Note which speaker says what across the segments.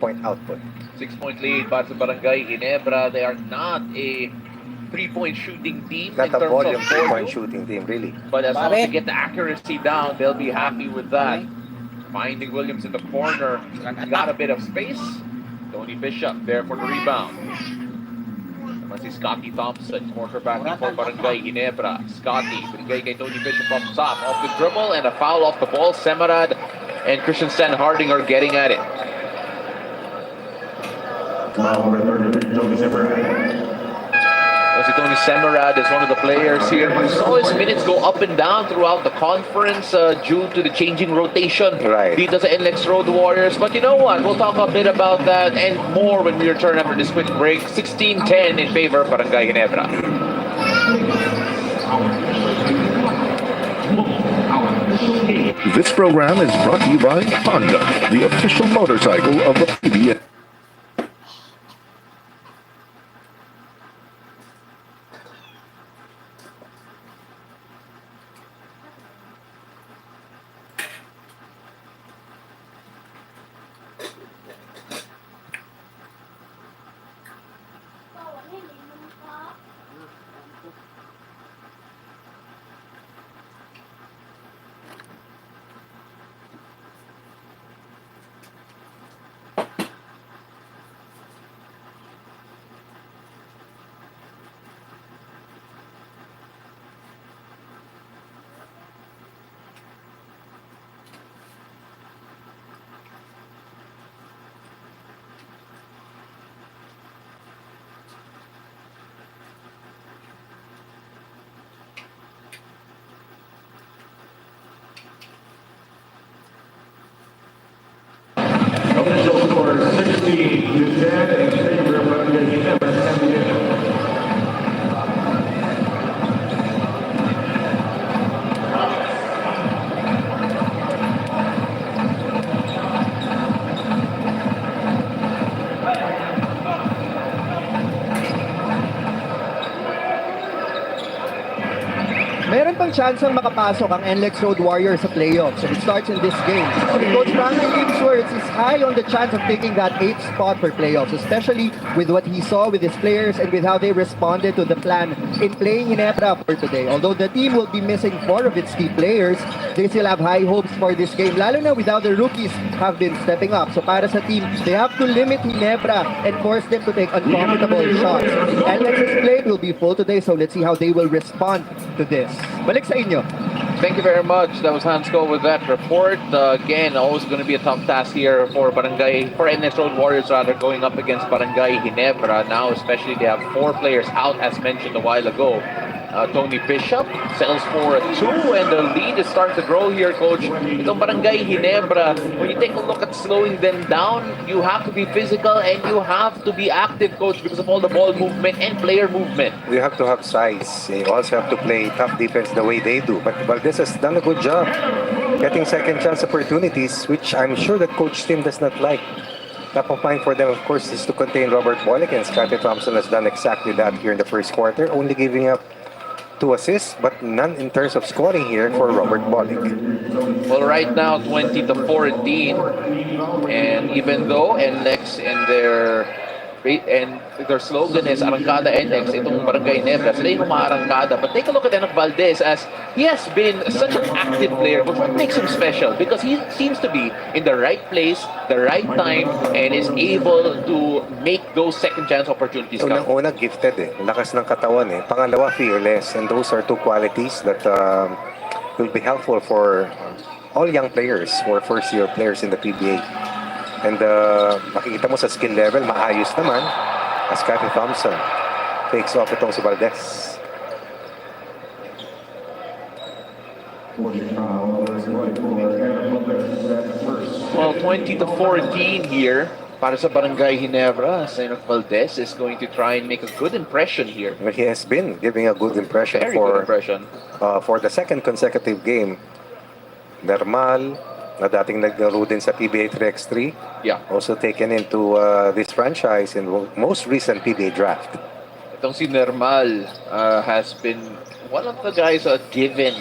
Speaker 1: point output.
Speaker 2: 6-point lead para sa Barangay Ginebra. They are not a three-point shooting team
Speaker 1: Not
Speaker 2: in
Speaker 1: a
Speaker 2: terms of
Speaker 1: volume 3-point
Speaker 2: volume,
Speaker 1: shooting team, really.
Speaker 2: but as long as they get the accuracy down, they'll be happy with that. Finding Williams in the corner. Got a bit of space. Tony Bishop there for the rebound. Naman si Scotty Thompson, quarterbacking for Barangay Ginebra. Scotty, binigay kay Tony Bishop up top. Off the dribble and a foul off the ball. Semerad and Christian Stan Harding are getting at it. Si Tony Semerad is one of the players here. We saw his minutes go up and down throughout the conference due to the changing rotation dito sa Nlex Road Warriors. But you know what? We'll talk a bit about that and more when we return after this quick break. 16-10 in favor of Barangay Ginebra.
Speaker 3: This program is brought to you by Honda, the official motorcycle of the PBA.
Speaker 4: Official score 16-10 in favor of Barangay Ginebra.
Speaker 5: Meron pang chance ang makapasok ang Nlex Road Warriors sa playoffs, and it starts in this game. Coach Frankie Limsworth is high on the chance of taking that 8th spot for playoffs, especially with what he saw with his players and with how they responded to the plan in playing Ginebra for today. Although the team will be missing 4 of its key players, they still have high hopes for this game, lalo na with how the rookies have been stepping up. So para sa team, they have to limit Ginebra and force them to take uncomfortable shots. Nlex's play will be full today, so let's see how they will respond to this. Balik sa inyo.
Speaker 2: Thank you very much. That was Hansco with that report. Again, always going to be a tough task here for NX Road Warriors rather, going up against Barangay Ginebra. Now, especially they have 4 players out, as mentioned a while ago. Tony Bishop sells for a 2, and the lead is starting to grow here, Coach. Itong Barangay Ginebra, when you take a look at slowing them down, you have to be physical and you have to be active, Coach, because of all the ball movement and player movement.
Speaker 1: You have to have size. You also have to play tough defense the way they do. But Valdez has done a good job getting second chance opportunities, which I'm sure that Coach Tim does not like. Top of mind for them, of course, is to contain Robert Bolick, and Scotty Thompson has done exactly that here in the first quarter, only giving up 2 assists, but none in terms of scoring here for Robert Bolick.
Speaker 2: Well, right now, 20-14, and even though Nlex and their slogan is Arangkada NX, itong Barangay Ginebra, sila yung umaarangkada. But take a look at Enoch Valdez, as he has been such an active player. But what makes him special? Because he seems to be in the right place, the right time, and is able to make those second chance opportunities come.
Speaker 1: Unang-una, gifted eh. Lakas ng katawan eh. Pangalawa, fearless. And those are 2 qualities that will be helpful for all young players or first-year players in the PBA. And makikita mo sa skill level, maayos naman. As Scotty Thompson takes off itong si Valdez.
Speaker 2: Well, 20-14 here para sa Barangay Ginebra. Enoch Valdez is going to try and make a good impression here.
Speaker 1: He has been giving a good impression for the second consecutive game. Normal, na dating naglaro din sa PBA 3x3.
Speaker 2: Yeah.
Speaker 1: Also taken into this franchise in most recent PBA draft.
Speaker 2: Itong si Normal has been one of the guys given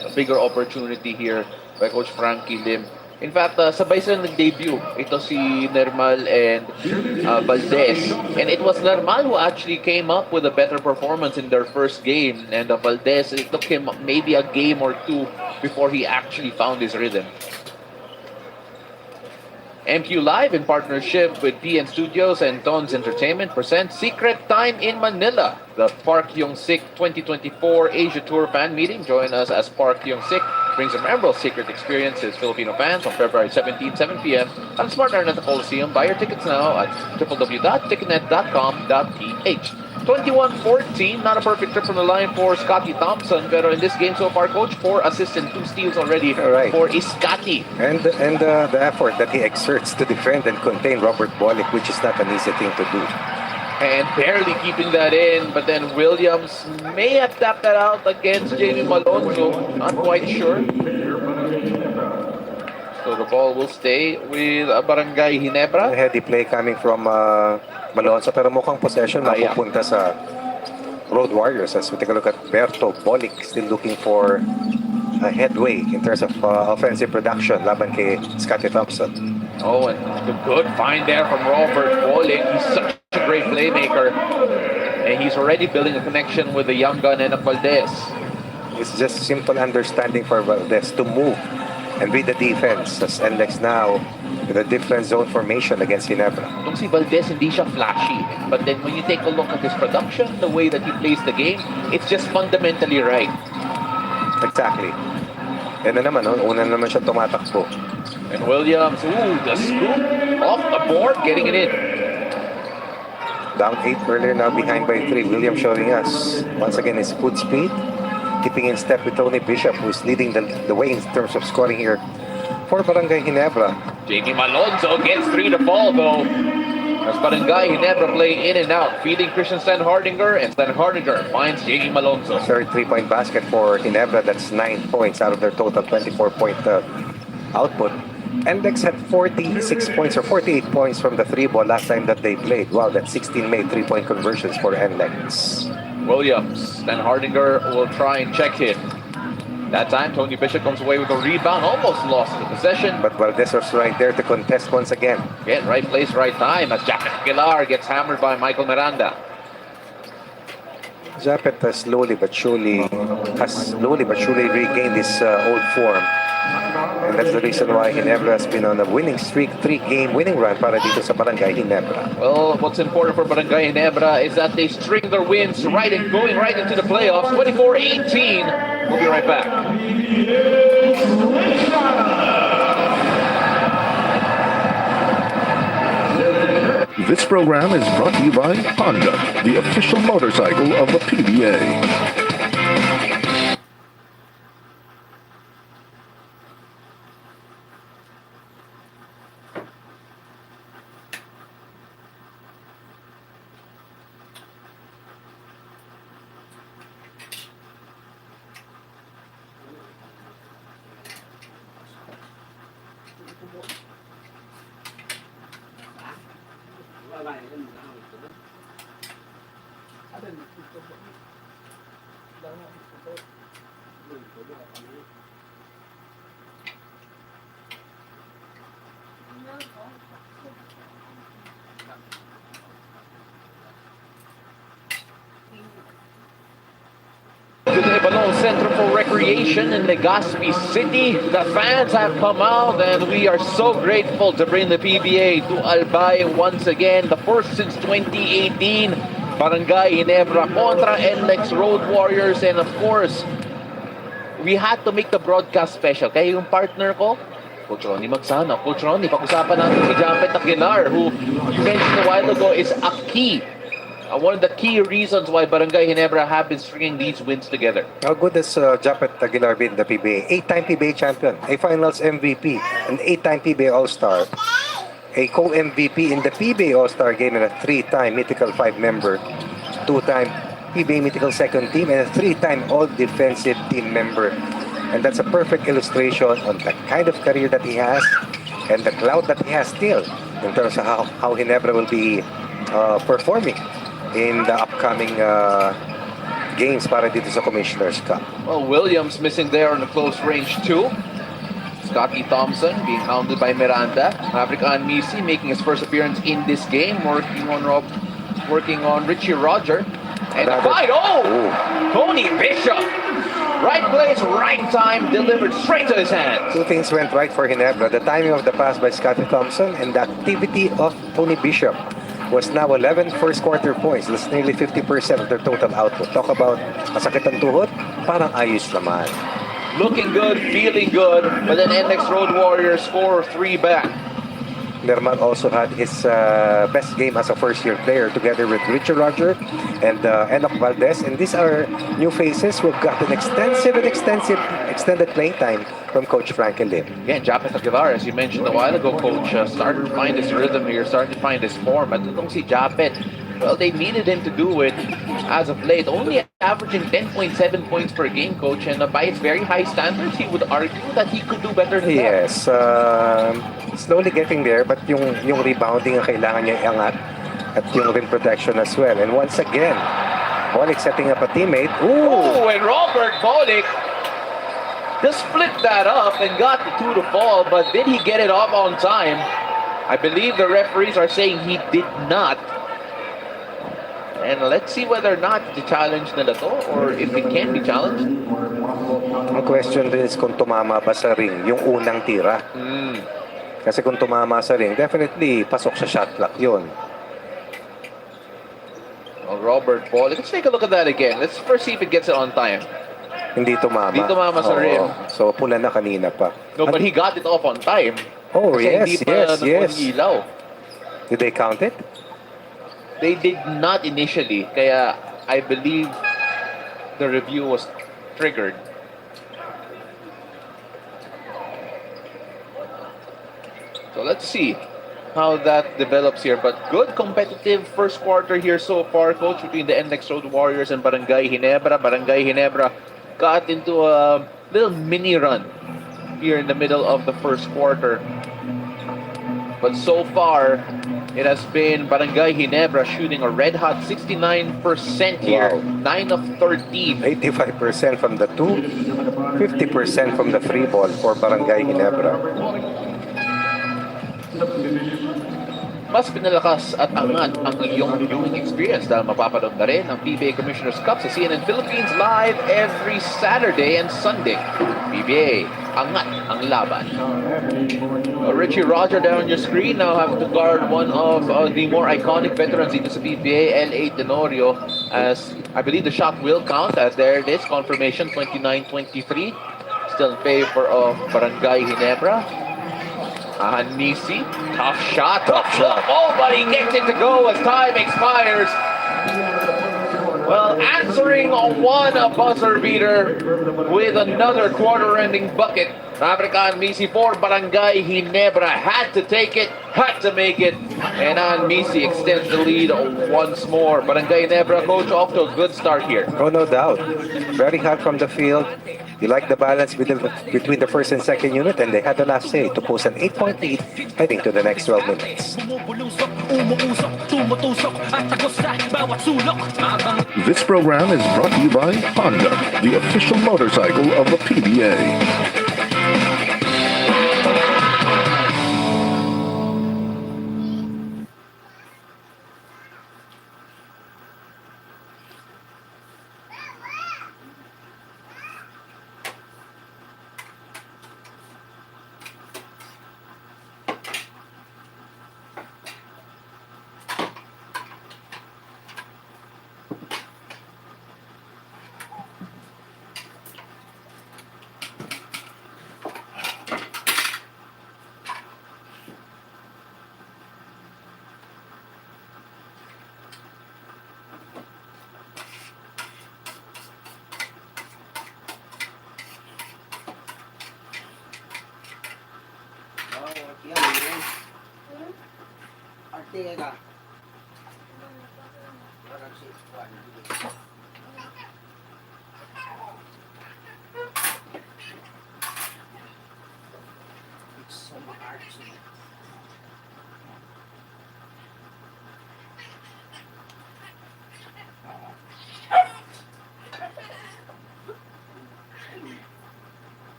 Speaker 2: a bigger opportunity here by Coach Frankie Lim. In fact, sabay sila nag-debut. Ito si Nermal and Valdez. And it was Nermal who actually came up with a better performance in their first game. And Valdez, it took him maybe a game or two before he actually found his rhythm. MQ Live in partnership with PN Studios and Tons Entertainment presents Secret Time in Manila, the Park Yong-sik 2024 Asia Tour fan meeting. Join us as Park Yong-sik brings a memorable secret experience to his Filipino fans on February 17, 7 p.m. at Smart Arena at the Coliseum. Buy your tickets now at www.ticketnet.com.ph. 21-14, not a perfect trip from the line for Scotty Thompson, pero in this game so far, Coach, 4 assists and 2 steals already
Speaker 1: Right.
Speaker 2: for Scotty.
Speaker 1: And the effort that he exerts to defend and contain Robert Bolick, which is not an easy thing to do.
Speaker 2: And barely keeping that in, but then Williams may have tapped that out against Jamie Malonzo. Not quite sure. So the ball will stay with Barangay
Speaker 1: A
Speaker 2: Ginebra.
Speaker 1: heady play coming from Malonzo, pero mukhang possession
Speaker 2: Yeah.
Speaker 1: mapupunta sa Road Warriors. As we take a look at Berto Bolick, still looking for a headway in terms of offensive production laban kay Scotty Thompson.
Speaker 2: Oh, and a good find there from Robert Bolick. He's such a great playmaker. And he's already building a connection with the young gun and Valdez.
Speaker 1: It's just simple understanding for Valdez to move and read the defense as Nlex now with a different zone formation against Ginebra.
Speaker 2: Itong si Valdez, hindi siya flashy. But then when you take a look at his production, the way that he plays the game, it's just fundamentally right.
Speaker 1: Exactly. Yan na naman, una naman siya tumatakbo.
Speaker 2: And Williams, the scoop off the board, getting it in.
Speaker 1: Down 8 earlier, now behind by 3. William showing us once again his foot speed, keeping in step with Tony Bishop, who's leading the way in terms of scoring here for Barangay Ginebra.
Speaker 2: Jamie Malonzo gets 3 to fall though. As Barangay Ginebra play in and out, feeding Christian Stan Hardinger, and Stan Hardinger finds Jamie Malonzo.
Speaker 1: Third 3-point basket for Ginebra. That's 9 points out of their total 24-point output. Nlex had 46 points or 48 points from the 3-ball last time that they played. Wow, that's 16 made 3-point conversions for Nlex.
Speaker 2: Williams, Stan Hardinger will try and check him. That time, Tony Bishop comes away with a rebound, almost lost the possession.
Speaker 1: But Valdez was right there to contest once again.
Speaker 2: Again, right place, right time, as Japet Aguilar gets hammered by Michael Miranda.
Speaker 1: Japet has slowly but surely regained his old form. And that's the reason why Ginebra has been on a winning streak, 3-game winning run para dito sa Barangay Ginebra.
Speaker 2: Well, what's important for Barangay Ginebra is that they string their wins right and going right into the playoffs. 24-18. We'll be right back.
Speaker 3: This program is brought to you by Honda, the official motorcycle of the PBA.
Speaker 2: To the Ibanol Center for Recreation in Legazpi City. The fans have come out and we are so grateful to bring the PBA to Albay once again. The first since 2018. Barangay Ginebra contra Nlex Road Warriors, and of course, we had to make the broadcast special. Kaya yung partner ko, Coach Ronnie Magsano. Coach Ronnie, pag-usapan natin si Japet Aguilar, who you mentioned a while ago is a key. One of the key reasons why Barangay Ginebra have been stringing these wins together.
Speaker 1: How good has Japet Aguilar been in the PBA? 8-time PBA champion, a finals MVP, an 8-time PBA All-Star, a co-MVP in the PBA All-Star game, and a 3-time Mythical 5-member, 2-time PBA Mythical second team, and a 3-time All-Defensive team member. And that's a perfect illustration on the kind of career that he has and the clout that he has still in terms of how Ginebra will be performing in the upcoming games para dito sa Commissioners Cup.
Speaker 2: Well, Williams missing there on the close range too. Scotty Thompson being hounded by Miranda. African Misi making his first appearance in this game, working on Richie Roger. And the fight, Tony Bishop! Right place, right time, delivered straight to his hands.
Speaker 1: Two things went right for Ginebra. The timing of the pass by Scotty Thompson and the activity of Tony Bishop was now 11 first quarter points. That's nearly 50% of their total output. Talk about masakit ang tuhod, parang ayos naman.
Speaker 2: Looking good, feeling good, but then Nlex Road Warriors score 3 back.
Speaker 1: Nermal also had his best game as a first-year player together with Richard Roger and Enoch Valdez. And these are new faces who've gotten extended playing time from Coach Frank and Lim.
Speaker 2: Again, Japeth Aguilar, as you mentioned a while ago, Coach, started to find his rhythm here, started to find his form. At itong si Japeth, well, they needed him to do it as of late. Only averaging 10.7 points per game, Coach. And by his very high standards, he would argue that he could do better than that.
Speaker 1: Yes, slowly getting there, but yung rebounding ang kailangan niya iangat at yung rim protection as well. And once again, Bolick setting up a teammate.
Speaker 2: Ooh, and Robert Bolick just flipped that up and got the 2 to fall, but did he get it off on time? I believe the referees are saying he did not. And let's see whether or not the challenge nila to or if it can be challenged.
Speaker 1: Ang question din is kung tumama ba sa ring yung unang tira. Kasi kung tumama sa ring, definitely pasok sa shot clock yun.
Speaker 2: Well, Robert Ball. Let's take a look at that again. Let's first see if it gets it on time.
Speaker 1: Hindi tumama.
Speaker 2: Hindi tumama sa rim.
Speaker 1: So pula na kanina pa.
Speaker 2: No, but he got it off on time.
Speaker 1: Oh,
Speaker 2: Kasi
Speaker 1: yes,
Speaker 2: hindi pa
Speaker 1: yes.
Speaker 2: ilaw.
Speaker 1: Did they count it?
Speaker 2: They did not initially. Kaya I believe the review was triggered. So let's see how that develops here. But good competitive first quarter here so far, Coach, between the Nlex Road Warriors and Barangay Ginebra. Barangay Ginebra got into a little mini run here in the middle of the first quarter. But so far, it has been Barangay Ginebra shooting a red-hot 69% here.
Speaker 1: Wow.
Speaker 2: 9 of 13.
Speaker 1: 85% from the two, 50% from the free ball for Barangay Ginebra.
Speaker 2: Mas pinalakas at angat ang iyong viewing experience dahil mapapanood na rin ang PBA Commissioners Cup sa CNN Philippines live every Saturday and Sunday. PBA, angat ang laban. Richie Roger down on your screen now having to guard one of the more iconic veterans dito sa PBA, L.A. Tenorio, as I believe the shot will count as there it is, confirmation 29-23. Still in favor of Barangay Ginebra. Nisi, tough shot. Oh, but he gets it to go as time expires. Well, answering on one buzzer beater with another quarter-ending bucket. African Misi for Barangay Ginebra had to take it, had to make it, and Misi extends the lead once more. Barangay Ginebra, Coach, off to a good start here.
Speaker 1: Oh, no doubt. Very hot from the field. You like the balance between the first and second unit, and they had the last say to post an 8-point lead heading to the next 12 minutes.
Speaker 3: This program is brought to you by Honda, the official motorcycle of the PBA.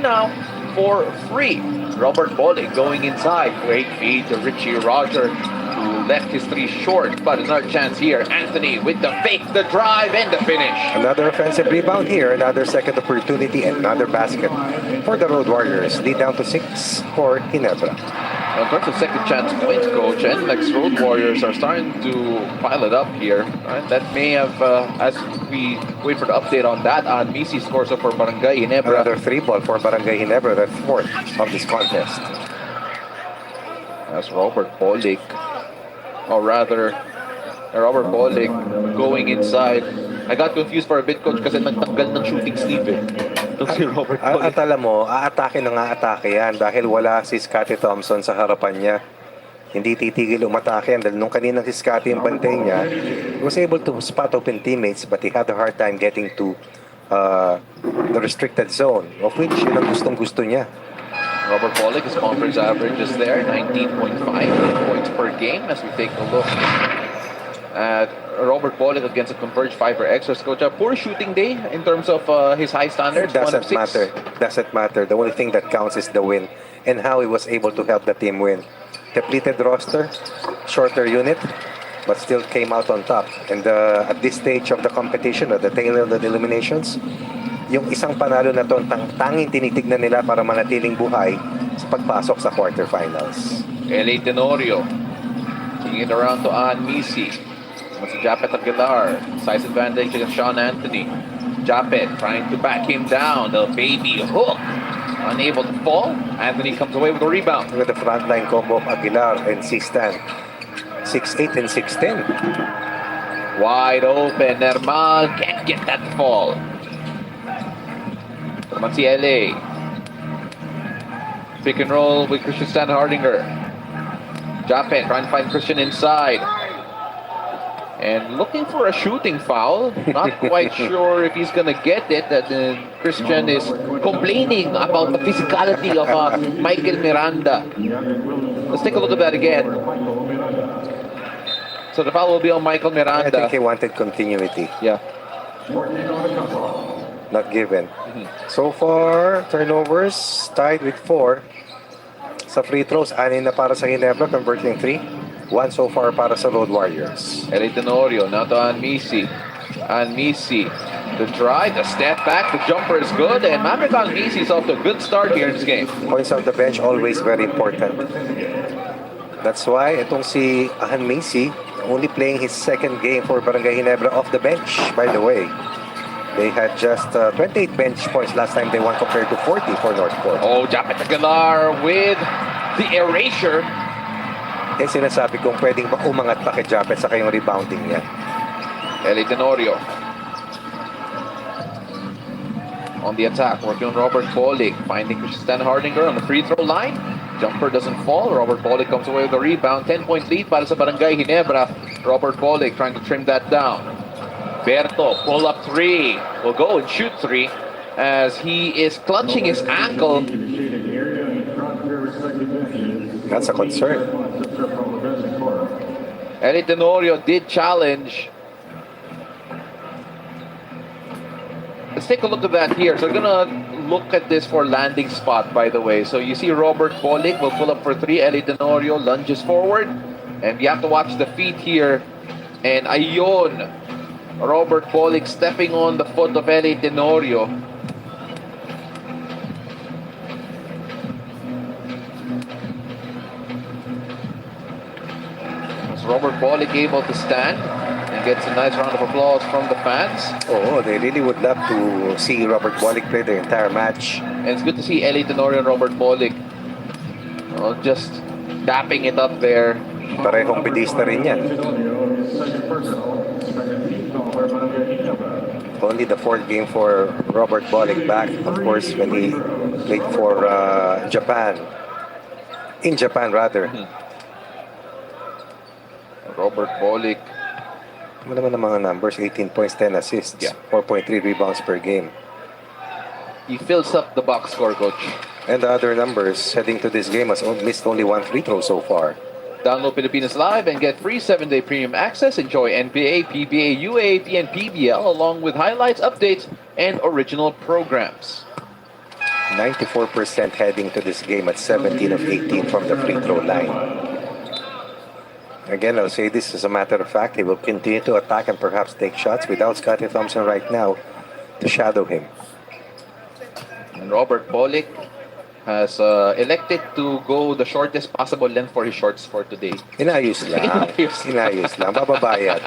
Speaker 2: now for free. Robert Bolick going inside. Great feed to Richie Roger, who left his three short, but another chance here. Anthony with the fake, the drive, and the finish.
Speaker 1: Another offensive rebound here, another second opportunity, another basket for the Road Warriors. Lead down to 6 for Ginebra.
Speaker 2: In terms of second chance points, coach, Nlex Road Warriors are starting to pile it up here. Right? That may have, as we wait for the update on that, Misi scores up for Barangay Ginebra.
Speaker 1: Another 3 ball for Barangay Ginebra, the 4th of this contest.
Speaker 2: That's Robert Bolick, or rather, Robert Bolick going inside. I got confused for a bit, coach, kasi nagtanggal ng shooting sleeve eh. Itong si Robert Bolick.
Speaker 1: At alam mo, aatake na nga atake yan dahil wala si Scottie Thompson sa harapan niya. Hindi titigil umatake yan dahil nung kaninang si Scottie yung bantay niya, he was able to spot open teammates but he had a hard time getting to the restricted zone, of which yun ang gustong-gusto niya.
Speaker 2: Robert Bolick, his conference average is there, 19.5 points per game as we take a look at Robert Bolick against a Converge 5 extras. Coach, a poor shooting day in terms of his high standards.
Speaker 1: Doesn't matter. Doesn't matter. The only thing that counts is the win and how he was able to help the team win. Depleted roster, shorter unit, but still came out on top. And at this stage of the competition, at the tail end of the eliminations, yung isang panalo na to, tanging tinitignan nila para manatiling buhay sa pagpasok sa quarterfinals.
Speaker 2: L.A. Tenorio taking it around to Misi. Once Japet Aguilar, size advantage against Sean Anthony. Japet trying to back him down. The baby hook, unable to fall. Anthony comes away with a rebound.
Speaker 1: With the frontline combo of Aguilar and C-Stan. 6'8 and 6'10.
Speaker 2: Wide open. Nermal can't get that to fall. Naman si LA. Pick and roll with Christian Stan Hardinger. Japet trying to find Christian inside. And looking for a shooting foul. Not quite sure if he's gonna get it. That Christian is complaining about the physicality of Michael Miranda. Let's take a look at that again. So the foul will be on Michael Miranda.
Speaker 1: I think he wanted continuity.
Speaker 2: Yeah.
Speaker 1: Not given. So far, turnovers tied with 4. Sa free throws, 6 na para sa Ginebra, converting 3. 1 so far para sa Road Warriors.
Speaker 2: L.A. Tenorio, now to Misi. Misi, the drive, the step back, the jumper is good, and Maverick Misi is off to a good start here in this game.
Speaker 1: Points off the bench, always very important. That's why itong si Misi, only playing his second game for Barangay Ginebra off the bench, by the way. They had just 28 bench points last time they won compared to 40 for Northport.
Speaker 2: Oh, Japet Aguilar with the erasure.
Speaker 1: Eh sinasabi kong pwedeng ba umangat pa kay Japet sa kayong rebounding niya.
Speaker 2: L.A. Tenorio on the attack, working on Robert Bolick, finding Christian Hardinger on the free throw line. Jumper doesn't fall. Robert Bolick comes away with the rebound. 10-point lead para sa Barangay Ginebra. Robert Bolick trying to trim that down. Berto, pull up 3. Will go and shoot 3 as he is clutching his ankle.
Speaker 1: That's a concern.
Speaker 2: L.A. Tenorio did challenge. Let's take a look at that here. So we're gonna look at this for landing spot, by the way. So you see Robert Bolick will pull up for 3. L.A. Tenorio lunges forward. And you have to watch the feet here. And ayon, Robert Bolick stepping on the foot of L.A. Tenorio. Robert Bolick able to stand and gets a nice round of applause from the fans.
Speaker 1: Oh, they really would love to see Robert Bolick play the entire match.
Speaker 2: And it's good to see L.A. Tenorio and Robert Bolick just dapping it up there.
Speaker 1: Parehong bidis na rin yan. Only the 4th game for Robert Bolick back, of course, when he played for Japan. In Japan, rather.
Speaker 2: Robert Bolick.
Speaker 1: Ano naman ang mga numbers? 18 points, 10 assists, 4.3 rebounds per game.
Speaker 2: He fills up the box score, coach.
Speaker 1: And the other numbers heading to this game has missed only 1 free throw so far.
Speaker 2: Download Pilipinas Live and get free 7-day premium access. Enjoy NBA, PBA, UAAP, and PBL along with highlights, updates, and original programs.
Speaker 1: 94% heading to this game at 17 of 18 from the free throw line. Again, I'll say this as a matter of fact. He will continue to attack and perhaps take shots without Scottie Thompson right now to shadow him.
Speaker 2: And Robert Pollock has elected to go the shortest possible length for his shorts for today.
Speaker 1: Inayos lang. Inayos lang. Bababayad.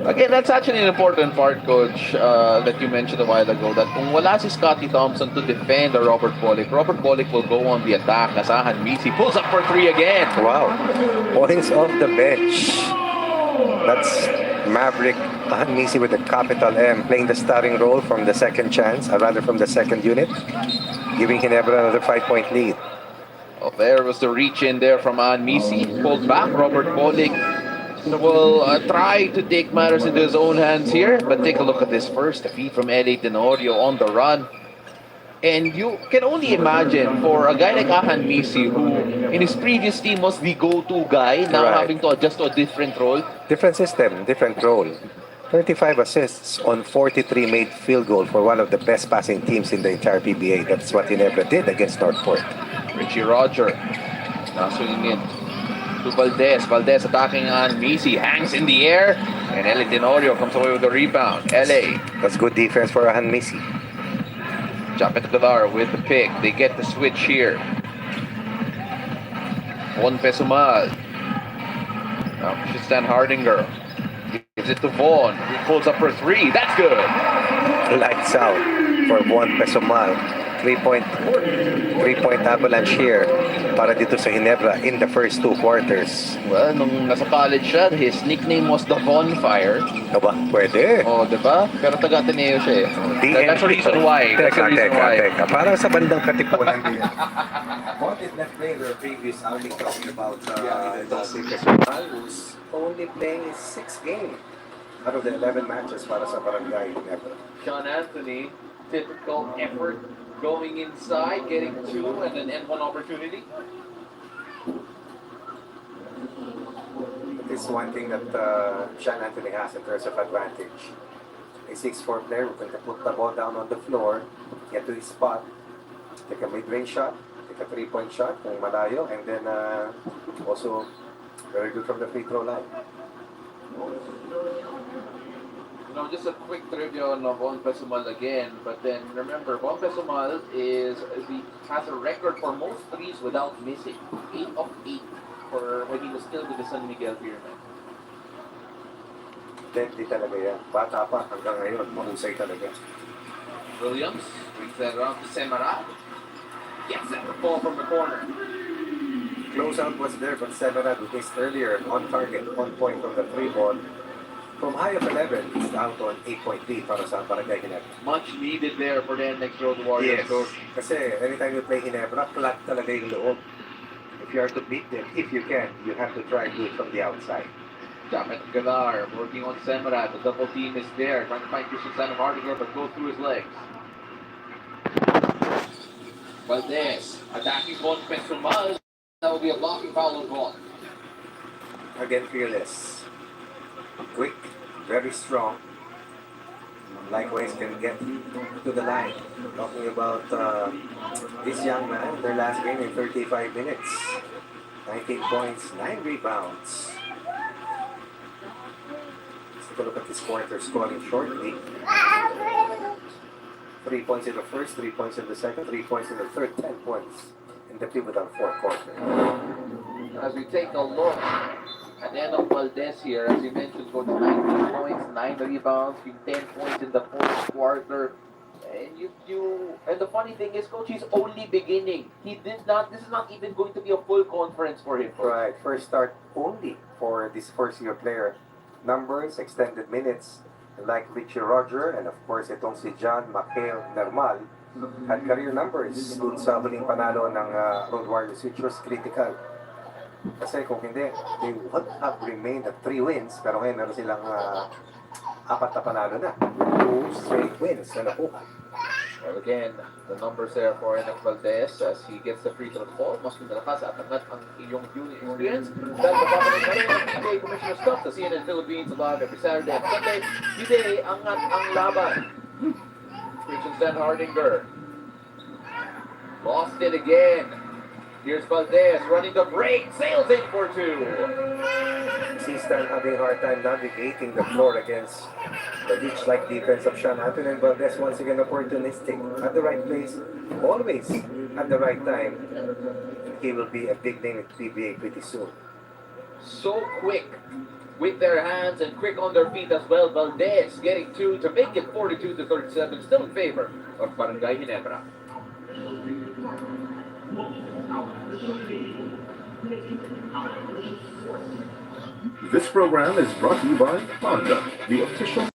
Speaker 2: Again, that's actually an important part, Coach, that you mentioned a while ago, that kung wala si Scottie Thompson to defend Robert Pollock will go on the attack. Nasahan Misi pulls up for three again.
Speaker 1: Wow. Points off the bench. That's Maverick Misi with a capital M playing the starting role from the second chance, or rather from the second unit, giving Ginebra another 5-point lead.
Speaker 2: Oh, there was the reach in there from Misi. Pulled back. Robert Pollock will try to take matters into his own hands here. But take a look at this first. The feed from L.A. Tenorio on the run. And you can only imagine for a guy like Ahan Misi, who in his previous team was the go-to guy, now
Speaker 1: Right.
Speaker 2: having to adjust to a different role.
Speaker 1: Different system, different role. 35 assists on 43 made field goal for one of the best passing teams in the entire PBA. That's what Ginebra did against Northport.
Speaker 2: Richie Roger now swinging it to Valdez. Valdez attacking on Misi, hangs in the air, and L.A. Tenorio comes away with the rebound. L.A.
Speaker 1: That's good defense for Ahan Misi.
Speaker 2: Japet Galar with the pick. They get the switch here. Juan Pesumal. Now Tristan Hardinger gives it to Vaughn, who pulls up for three. That's good.
Speaker 1: Lights out for Juan Pesumal. Three-point avalanche here para dito sa Ginebra in the first 2 quarters.
Speaker 2: Well, nung nasa college siya, his nickname was the Bonfire.
Speaker 1: Aba, pwede.
Speaker 2: Oh, diba? Pero taga-Ateneo siya eh. That's the reason why. That's the reason why.
Speaker 1: Teka. Parang sa bandang katipunan din. What did that play the previous outing talking about Dulce Pesumal, who's only playing his 6th game out of the 11 matches para sa Barangay Ginebra.
Speaker 2: Sean Anthony, typical effort, going inside, getting two, and an N1 opportunity.
Speaker 1: This is one thing that Sean Anthony has in terms of advantage. A 6'4" player who can put the ball down on the floor, get to his spot, take a mid-range shot, take a 3-point shot kung malayo, and then also very good from the free throw line.
Speaker 2: You know, just a quick trivia on Von Pesumal again, but then remember, Von Pesumal has a record for most threes without missing. 8 of 8 for when he was still with the San Miguel Pyramid.
Speaker 1: Deadly talaga yan. Bata pa hanggang ngayon, mahusay talaga.
Speaker 2: Williams brings that around to Semara. Gets that ball from the corner.
Speaker 1: Closeout was there, but Severad, who missed earlier, on target, on point from the 3 ball. From high of 11, he's down to an 8-point lead para sa Barangay Ginebra.
Speaker 2: Much needed there for the Nlex Road Warriors.
Speaker 1: Yes.
Speaker 2: So,
Speaker 1: Kasi anytime you play Ginebra, flat talaga yung loob. If you are to beat them, if you can, you have to try and do it from the outside.
Speaker 2: Japet Galar working on Semara. The double team is there, trying to find Tristan Hardinger, but go through his legs. Valdez attacking Von Pesumal. That will be a blocking foul on Von.
Speaker 1: Again, fearless. Quick, very strong. Likewise, can get to the line. Talking about this young man, their last game in 35 minutes. 19 points, 9 rebounds. Let's take a look at this quarter scoring shortly. 3 points in the first, 3 points in the second, 3 points in the third, 10 points in the pivotal fourth quarter.
Speaker 2: As we take a look at the end of Valdez here, as you mentioned, go to 19 points, 9 rebounds, 10 points in the fourth quarter. And the funny thing is, Coach, he's only beginning. This is not even going to be a full conference for him. Coach.
Speaker 1: Right, first start only for this first-year player. Numbers, extended minutes, like Richie Roger, and of course, itong si John Maquel Normal, had career numbers dun sa huling panalo ng Road Warriors, which was critical. Kasi kung hindi, they would have remained at 3 wins, pero ngayon meron silang 4 na panalo na. 2 straight wins na nakuha.
Speaker 2: Well, again, the numbers there for Nlex Valdez as he gets the free throw ball. Mas malakas at angat ang iyong unit experience. Dahil magkakaroon ka rin ng PBA Commissioners Cup sa CNN Philippines live every Saturday and Sunday. Today, angat ang laban. Christensen Hardinger. Lost it again. Here's Valdez running the break. Sails in for two.
Speaker 1: Sistan having a hard time navigating the floor against the reach-like defense of Sean Anthony, and Valdez once again opportunistic at the right place, always at the right time. He will be a big name in PBA pretty soon.
Speaker 2: So quick with their hands and quick on their feet as well. Valdez getting two to make it 42-37, still in favor of Barangay Ginebra.
Speaker 3: This program is brought to you by Honda, the official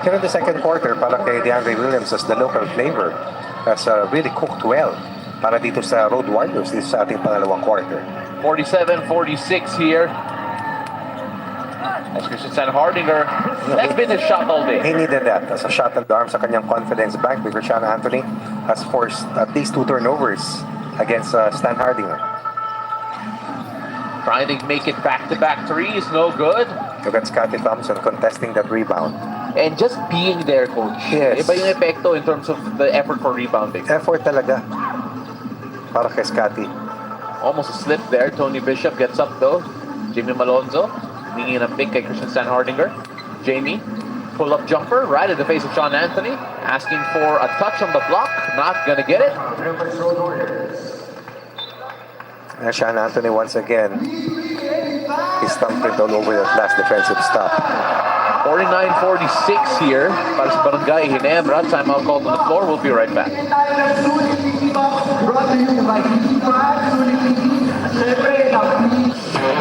Speaker 1: Here in the second quarter, para kay DeAndre Williams as the local flavor has really cooked well para dito sa Road Warriors dito sa ating pangalawang quarter.
Speaker 2: 47-46 here. As Christian Hardinger, that's been his shot all day.
Speaker 1: He needed that as a shot at the arm sa kanyang confidence bank because Sean Anthony has forced at least 2 turnovers against Stan Hardinger.
Speaker 2: Trying to make it back-to-back threes, no good.
Speaker 1: Look at Scottie Thompson contesting that rebound.
Speaker 2: And just being there, coach.
Speaker 1: Yes.
Speaker 2: Iba yung epekto in terms of the effort for rebounding.
Speaker 1: Effort talaga para kay Scottie.
Speaker 2: Almost a slip there. Tony Bishop gets up though. Jamie Malonzo, hinging a pick kay Christian Stan Hardinger. Jamie, pull-up jumper right in the face of Sean Anthony. Asking for a touch on the block. Not gonna get it.
Speaker 1: Sean Anthony once again, he's thumped all over that last defensive stop.
Speaker 2: 49-46 here para sa Barangay Ginebra. Timeout called on the floor. We'll be right back.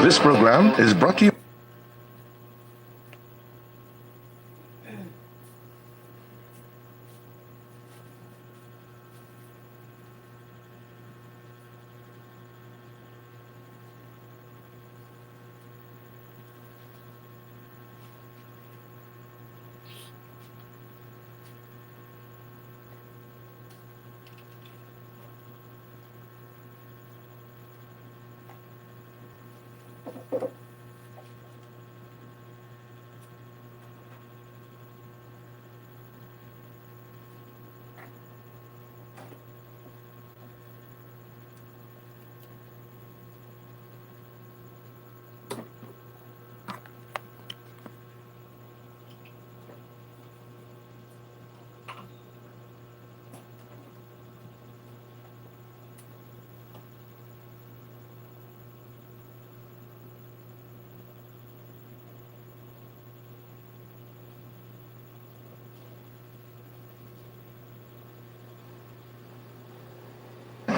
Speaker 3: This program is brought to you.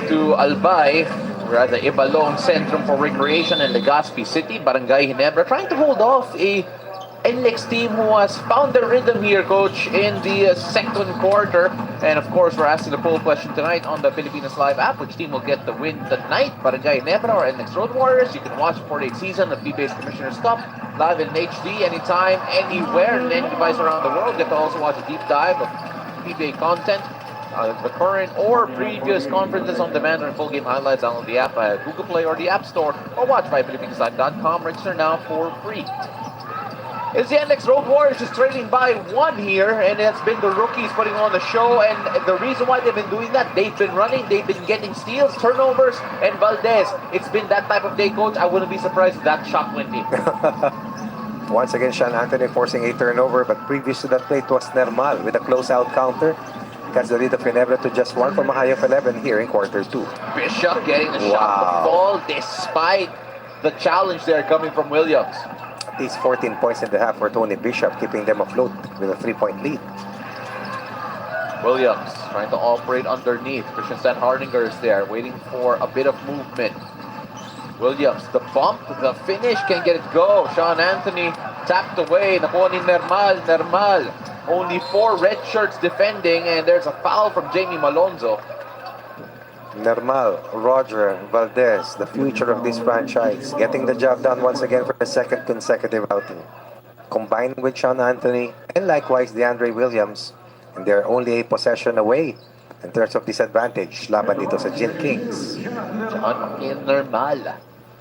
Speaker 2: To Albay, we're at the Ibalong Centrum for Recreation in Legazpi City, Barangay Ginebra, trying to hold off a Nlex team who has found their rhythm here, coach, in the second quarter. And of course, we're asking the poll question tonight on the Pilipinas Live app. Which team will get the win tonight? Barangay Ginebra or Nlex Road Warriors? You can watch the 48th season of PBA's Commissioners Cup live in HD anytime, anywhere, and any device around the world. Get to also watch a deep dive of PBA content. The current or previous conferences on demand and full game highlights. Download the app at Google Play or the App Store, or watch by PilipinasLive.com. Register now for free. It's the Nlex Road Warriors just trailing by 1 here, and it's been the rookies putting on the show. And the reason why they've been doing that, they've been running, they've been getting steals, turnovers, and Valdez. It's been that type of day, coach. I wouldn't be surprised if that shot went in.
Speaker 1: Once again, Sean Anthony forcing a turnover, but previous to that play, it was Nermal with a closeout counter. That's the lead of Ginebra to just 1 from a high of 11 here in quarter 2.
Speaker 2: Bishop getting the shot to fall despite the challenge there coming from Williams.
Speaker 1: At least 14 points in the half for Tony Bishop, keeping them afloat with a 3-point lead.
Speaker 2: Williams trying to operate underneath. Christian Stan Hardinger is there, waiting for a bit of movement. Williams, the bump, the finish, can get it go. Sean Anthony tapped away. Nakuha ni Nermal. Only 4 red shirts defending, and there's a foul from Jamie Malonzo.
Speaker 1: Nermal, Roger, Valdez, the future of this franchise, getting the job done once again for the second consecutive outing. Combining with Sean Anthony and likewise DeAndre Williams, and they're only a possession away in terms of disadvantage. Laban dito sa Gin Kings.
Speaker 2: John Nermal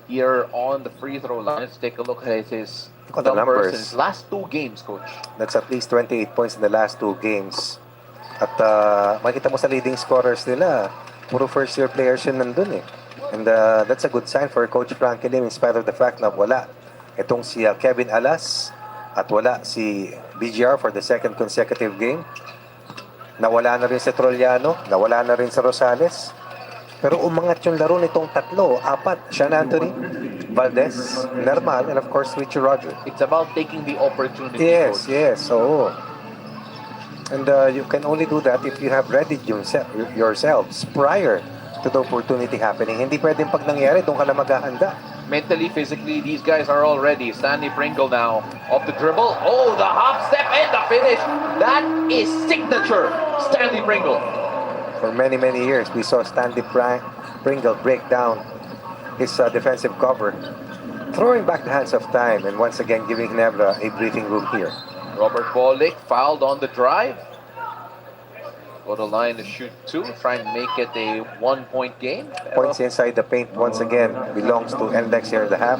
Speaker 2: here on the free throw line. Let's take a look at his
Speaker 1: Look at the numbers.
Speaker 2: in his last 2 games, coach.
Speaker 1: That's at least 28 points in the last 2 games. At makita mo sa leading scorers nila, puro first-year players yun nandun eh. And that's a good sign for Coach Frankie Lim in spite of the fact na wala itong si Kevin Alas at wala si BGR for the second consecutive game. Nawala na rin si Trollano, nawala na rin si Rosales. Pero umangat yung laro nitong 3, 4, Sean Anthony, Valdez, Nermal, and of course Richie Roger.
Speaker 2: It's about taking the opportunity,
Speaker 1: Yes,
Speaker 2: coach.
Speaker 1: yes, oo. And you can only do that if you have readied yourselves prior to the opportunity happening. Hindi pwedeng pag nangyari, doon ka na maghahanda.
Speaker 2: Mentally, physically, these guys are all ready. Stanley Pringle now off the dribble. Oh, the hop step and the finish. That is signature Stanley Pringle.
Speaker 1: For many, many years, we saw Pringle break down his defensive cover, throwing back the hands of time, and once again giving Ginebra a breathing room here.
Speaker 2: Robert Bolick fouled on the drive. Go to line to shoot 2, try and make it a 1-point game.
Speaker 1: Points inside the paint once again belongs to Nlex here in the half.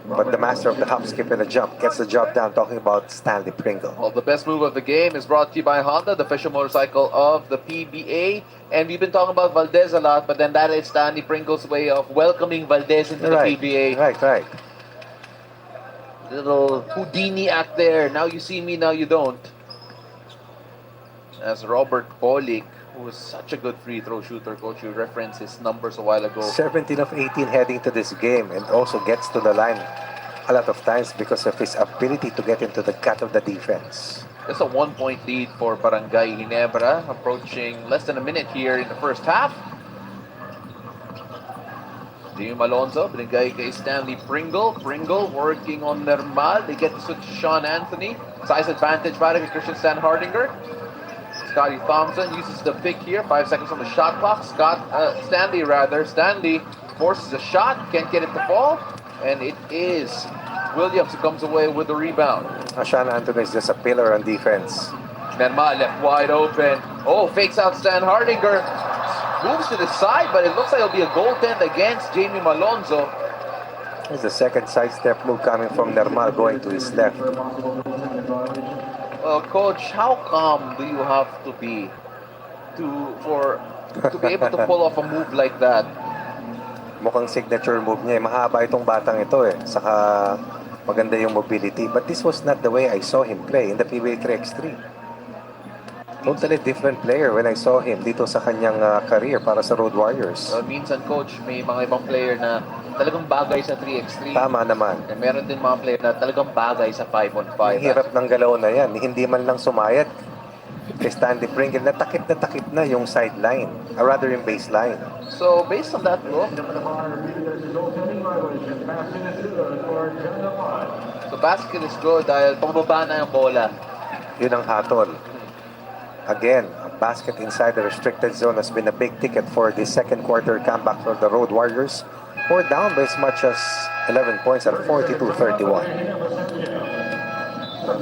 Speaker 1: But the master of the hop, skip, and the jump gets the job done, talking about Stanley Pringle.
Speaker 2: Well, the best move of the game is brought to you by Honda, the official motorcycle of the PBA. And we've been talking about Valdez a lot, but then that is Stanley Pringle's way of welcoming Valdez into the PBA.
Speaker 1: Right.
Speaker 2: Little Houdini act there. Now you see me, now you don't. As Robert Bolick, who is such a good free throw shooter, coach, you referenced his numbers a while ago.
Speaker 1: 17 of 18 heading to this game, and also gets to the line a lot of times because of his ability to get into the gut of the defense.
Speaker 2: Just a 1-point lead for Barangay Ginebra, approaching less than a minute here in the first half. Jim Alonso, binigay kay Stanley Pringle. Pringle working on Normal. They get to switch to Sean Anthony. Size advantage para kay Christian Stan Hardinger. Scotty Thompson uses the pick here. 5 seconds on the shot clock. Stanley forces a shot. Can't get it to fall. And it is Williams who comes away with the rebound.
Speaker 1: Sean Anthony is just a pillar on defense.
Speaker 2: Normal left wide open. Oh, fakes out Stan Hardinger. Moves to the side, but it looks like it'll be a goaltend against Jamie Malonzo.
Speaker 1: There's the second sidestep move coming from Normal going to his left.
Speaker 2: Coach, how calm do you have to be to be able to pull off a move like that?
Speaker 1: Mukhang signature move niya. Mahaba itong batang ito eh. Saka maganda yung mobility. But this was not the way I saw him play in the PBA 3x3. Totally different player when I saw him dito sa kanyang career para sa Road Warriors.
Speaker 2: Minsan, coach, may mga ibang player na talagang bagay sa 3x3.
Speaker 1: Tama naman.
Speaker 2: And meron din mga player na talagang bagay sa 5-on-5.
Speaker 1: Ang hirap ng galaw na yan. Hindi man lang sumayad kay Stanley Pringle. Natakip na yung sideline. Or rather yung baseline.
Speaker 2: So, based on that look, the basket is good dahil pababa na yung bola.
Speaker 1: Yun ang hatol. Again, a basket inside the restricted zone has been a big ticket for the second quarter comeback for the Road Warriors. Or down by as much as 11 points at 42-31.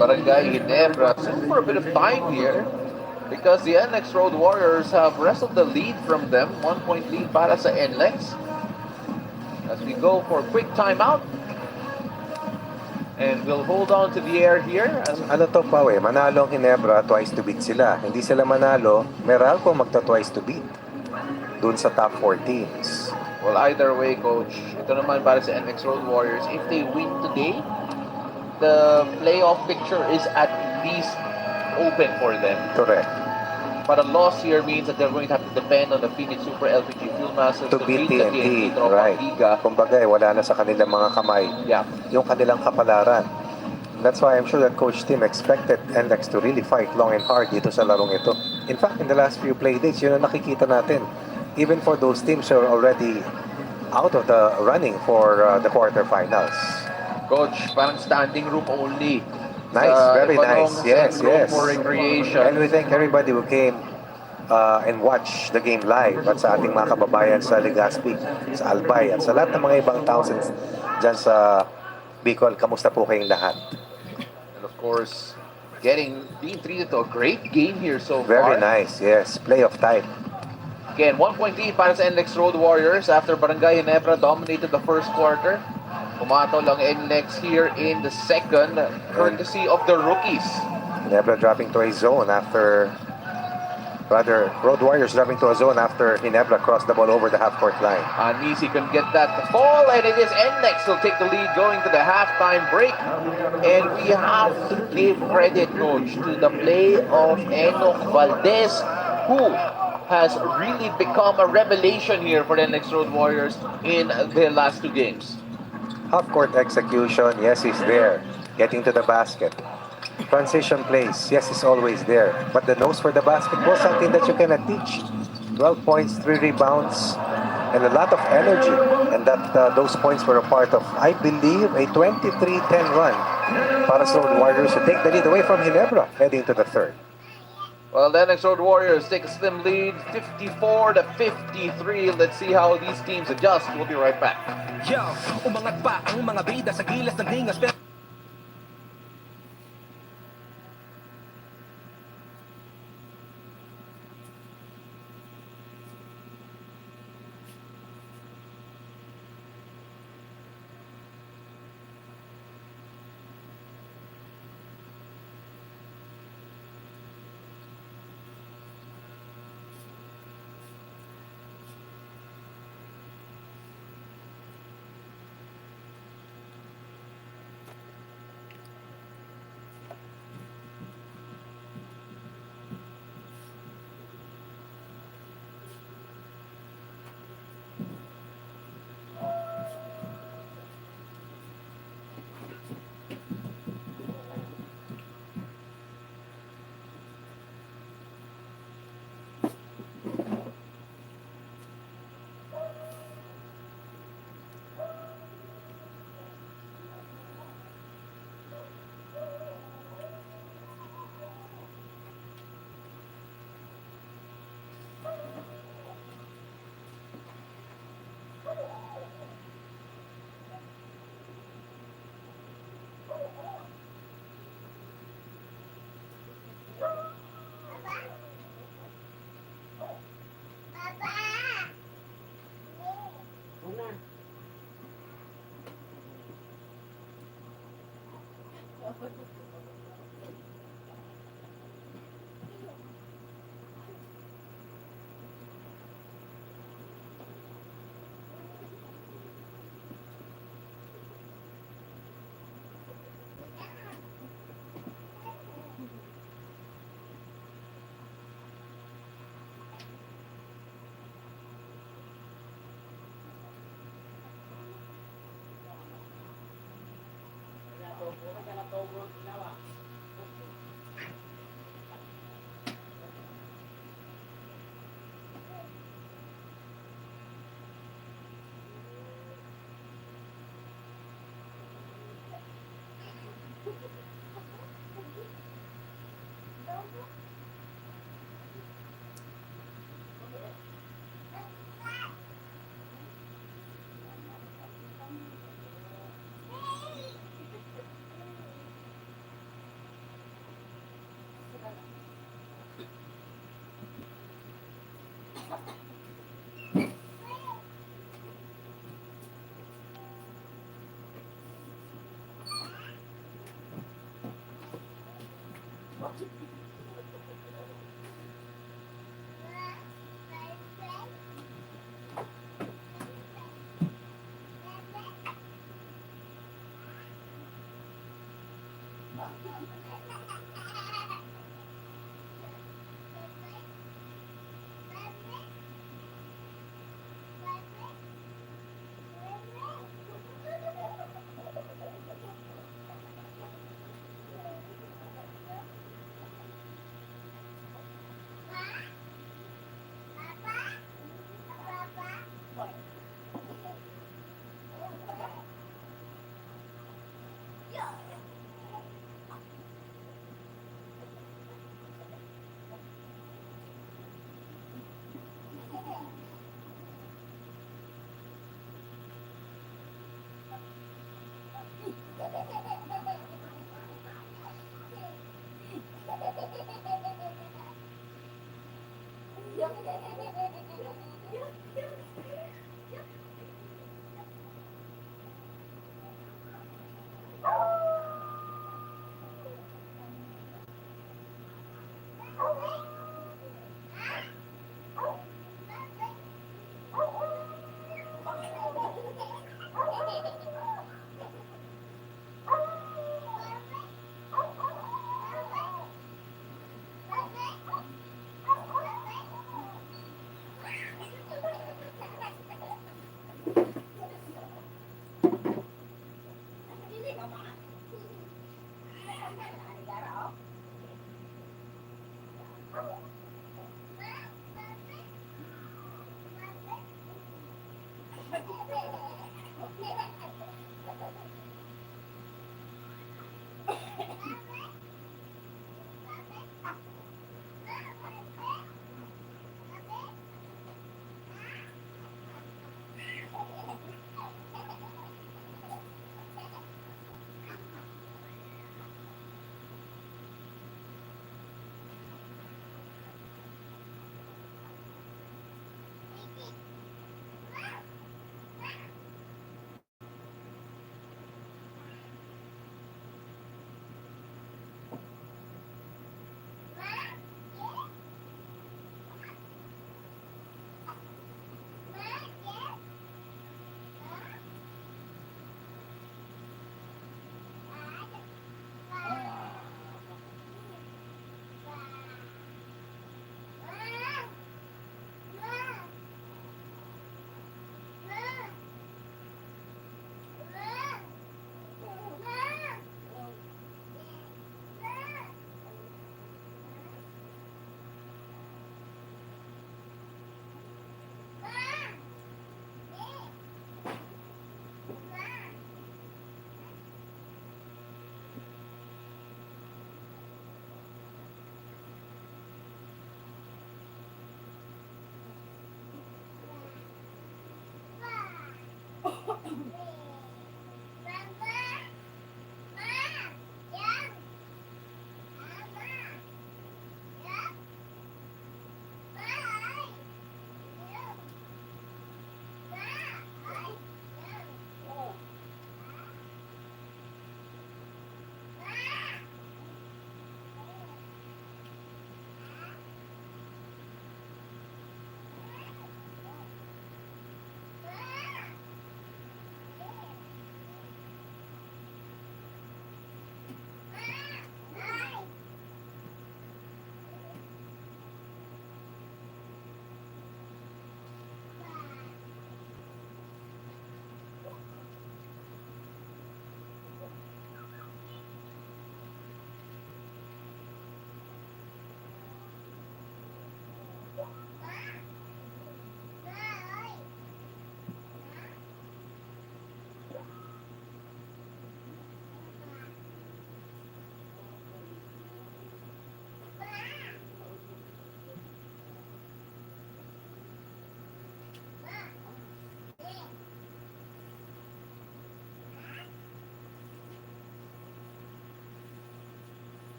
Speaker 2: Barangay Ginebra in for a bit of time here because the Nlex Road Warriors have wrestled the lead from them. 1-point lead para sa Nlex. As we go for a quick timeout. And we'll hold on to the air here.
Speaker 1: Ano to pa manalo ang Ginebra, twice to beat sila. Hindi sila manalo, Meralco magta-twice to beat dun sa top 4 teams.
Speaker 2: Well, either way, coach, ito naman para sa Nlex Road Warriors. If they win today, the playoff picture is at least open for them.
Speaker 1: Correct.
Speaker 2: But a loss here means that they're going to have to depend on the Phoenix Super LPG Fuel Masters
Speaker 1: To beat
Speaker 2: the
Speaker 1: TNT,
Speaker 2: Tropang
Speaker 1: right.
Speaker 2: Liga.
Speaker 1: Kumbaga, wala na sa kanilang mga kamay
Speaker 2: Yeah.
Speaker 1: yung kanilang kapalaran. That's why I'm sure that Coach Tim expected Nlex to really fight long and hard dito sa larong ito. In fact, in the last few play dates, yun ang nakikita natin. Even for those teams who are already out of the running for the quarterfinals.
Speaker 2: Coach, parang standing room only.
Speaker 1: Nice, very nice. Yes, yes.
Speaker 2: For recreation.
Speaker 1: And we thank everybody who came and watched the game live at sa ating mga kababayan sa Legazpi, sa Albay, at sa lahat ng mga ibang thousands dyan sa Bicol. Kamusta po kayong lahat?
Speaker 2: And of course, being treated to a great game here so far.
Speaker 1: Very nice, yes. Playoff type.
Speaker 2: Again, 1-point lead para sa Nlex Road Warriors after Barangay Ginebra dominated the first quarter. Pumatol ang Nlex here in the second, courtesy of the rookies.
Speaker 1: Ginebra dropping to a zone after, rather, Road Warriors dropping to a zone after Ginebra crossed the ball over the half-court line.
Speaker 2: Anisi can get that to fall, and it is Nlex who'll take the lead going to the halftime break. And we have to give credit, coach, to the play of Enoch Valdez, who has really become a revelation here for the Nlex Road Warriors in their last 2 games.
Speaker 1: Half-court execution, yes, he's there. Getting to the basket. Transition plays, yes, he's always there. But the nose for the basketball, something that you cannot teach. 12 points, 3 rebounds, and a lot of energy. And that those points were a part of, I believe, a 23-10 run para sa Road Warriors to take the lead away from Ginebra heading to the third.
Speaker 2: Well, the NX Road Warriors take a slim lead, 54-53. Let's see how these teams adjust. We'll be right back.
Speaker 6: Yo, umangat pa ang mga bida sa gilas ng ringas pero